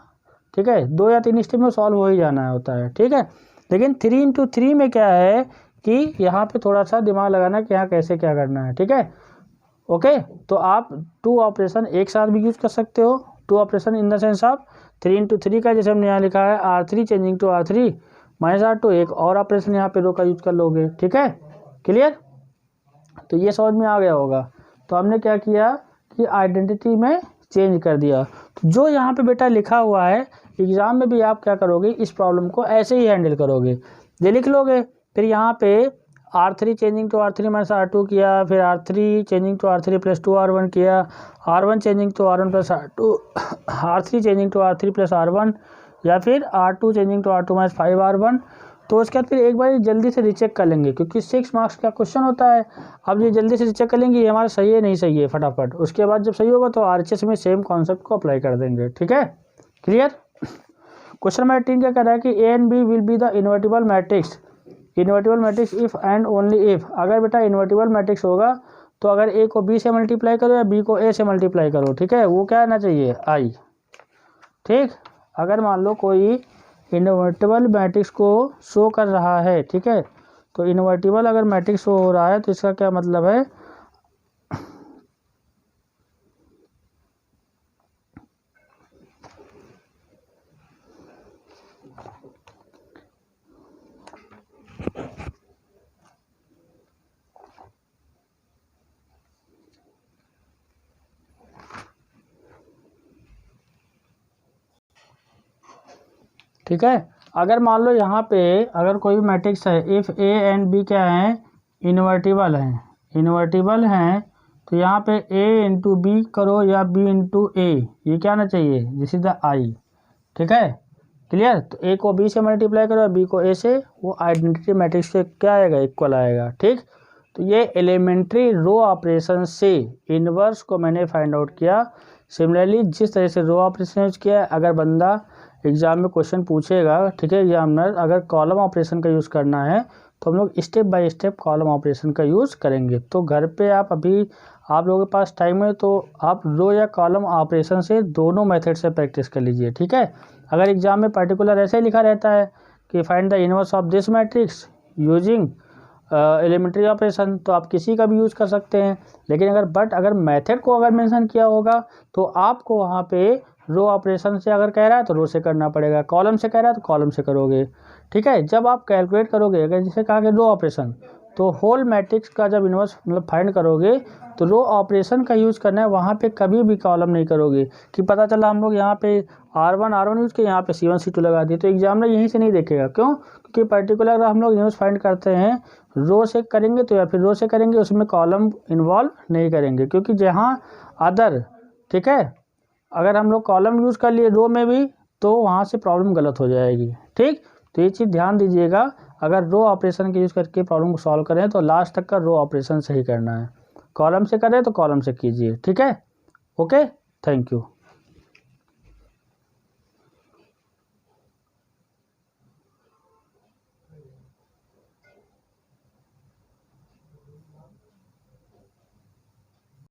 ठीक है 2 या 3 स्टेप में सॉल्व हो ही जाना होता है। ठीक है, लेकिन 3 into 3 में क्या है कि यहाँ पे थोड़ा सा दिमाग लगाना कि यहाँ कैसे क्या करना है, ठीक है। ओके, तो आप 2 ऑपरेशन एक साथ भी यूज़ कर सकते हो। 2 operation in the sense of 3 into 3 का, जैसे हमने यहाँ लिखा है R3 changing to R3 minus R2, एक और ऑपरेशन यहाँ पे रो का यूज़ कर लोगे, ठीक है। क्लियर, तो ये समझ में आ गया होगा। तो हमने क्या किया कि आइडेंटिटी में चेंज कर दिया। तो जो यहाँ पे बेटा लिखा हुआ है एग्ज़ाम में भी आप क्या करोगे, इस प्रॉब्लम को ऐसे ही हैंडल करोगे, ये लिख लोगे। फिर यहाँ पे R3 changing to R3 minus R2 किया, फिर R3 changing to R3 plus 2 R1 किया, R1 changing to R1 plus R2, R3 changing to R3 plus R1, या फिर R2 changing to R2 minus 5 R1। तो उसके बाद फिर एक बार जल्दी से रीचेक कर लेंगे, क्योंकि 6 मार्क्स का क्वेश्चन होता है। अब ये जल्दी से रीचेक कर लेंगे ये हमारा सही है नहीं सही है फटाफट। उसके बाद जब सही होगा तो RHS में सेम कॉन्सेप्ट को अप्लाई कर देंगे, ठीक है। क्लियर। क्वेश्चन नंबर 18 क्या कह रहा है कि A and B will be the invertible matrix. Invertible matrix if and only if, अगर बेटा इन्वर्टिबल मैट्रिक्स होगा तो अगर ए को बी से मल्टीप्लाई करो या बी को ए से मल्टीप्लाई करो, ठीक है, वो क्या आना चाहिए, आई, ठीक। अगर मान लो कोई इन्वर्टिबल मैट्रिक्स को शो कर रहा है, ठीक है, तो इन्वर्टिबल अगर मैट्रिक्स शो हो रहा है तो इसका क्या मतलब है, ठीक है। अगर मान लो यहाँ पे अगर कोई भी मैट्रिक्स है, इफ़ ए एंड बी क्या है, इन्वर्टिबल हैं, इन्वर्टिबल हैं, तो यहाँ पे ए इंटू बी करो या बी इंटू ए, ये क्या आना चाहिए, दिस इज द आई, ठीक है। क्लियर। तो ए को बी से मल्टीप्लाई करो या बी को ए से, वो आइडेंटिटी मैट्रिक्स से क्या आएगा, इक्वल आएगा, ठीक। तो ये एलिमेंट्री रो ऑपरेशन से इनवर्स को मैंने फाइंड आउट किया। सिमिलरली जिस तरह से रो ऑपरेशन यूज किया, अगर बंदा एग्जाम में क्वेश्चन पूछेगा, ठीक है, एग्जामिनर, अगर कॉलम ऑपरेशन का यूज़ करना है तो हम लोग step by step column operation का यूज़ करेंगे। तो घर पे आप अभी आप लोगों के पास टाइम है तो आप रो या कॉलम ऑपरेशन से दोनों मेथड से प्रैक्टिस कर लीजिए, ठीक है। अगर एग्जाम में पर्टिकुलर ऐसे ही लिखा रहता है कि find the inverse of this matrix using elementary operation, तो आप किसी का भी यूज़ कर सकते हैं। लेकिन अगर मेथड को अगर मेंशन किया होगा तो आपको वहाँ पे रो ऑपरेशन से अगर कह रहा है तो रो से करना पड़ेगा, कॉलम से कह रहा है तो कॉलम से करोगे, ठीक है। जब आप कैलकुलेट करोगे, अगर जैसे कहा कि रो ऑपरेशन, तो होल मैट्रिक्स का जब इनवर्स मतलब फाइंड करोगे तो रो ऑपरेशन का यूज़ करना है, वहाँ पे कभी भी कॉलम नहीं करोगे कि पता चला हम लोग यहाँ पे R1 यूज़ किए, यहाँ पे C1 C2 लगा दिए, तो एग्जामिनर यहीं से नहीं देखेगा। क्यों? क्योंकि पर्टिकुलर अगर हम लोग इनवर्स फाइंड करते हैं रो से करेंगे तो या फिर रो से करेंगे, उसमें कॉलम इन्वॉल्व नहीं करेंगे, क्योंकि जहाँ अदर, ठीक है, अगर हम लोग कॉलम यूज़ कर लिए रो में भी तो वहाँ से प्रॉब्लम गलत हो जाएगी, ठीक। तो ये चीज़ ध्यान दीजिएगा, अगर रो ऑपरेशन के यूज़ करके प्रॉब्लम को सॉल्व करें तो लास्ट तक का रो ऑपरेशन से ही करना है, कॉलम से करें तो कॉलम से कीजिए, ठीक है। Okay, thank you.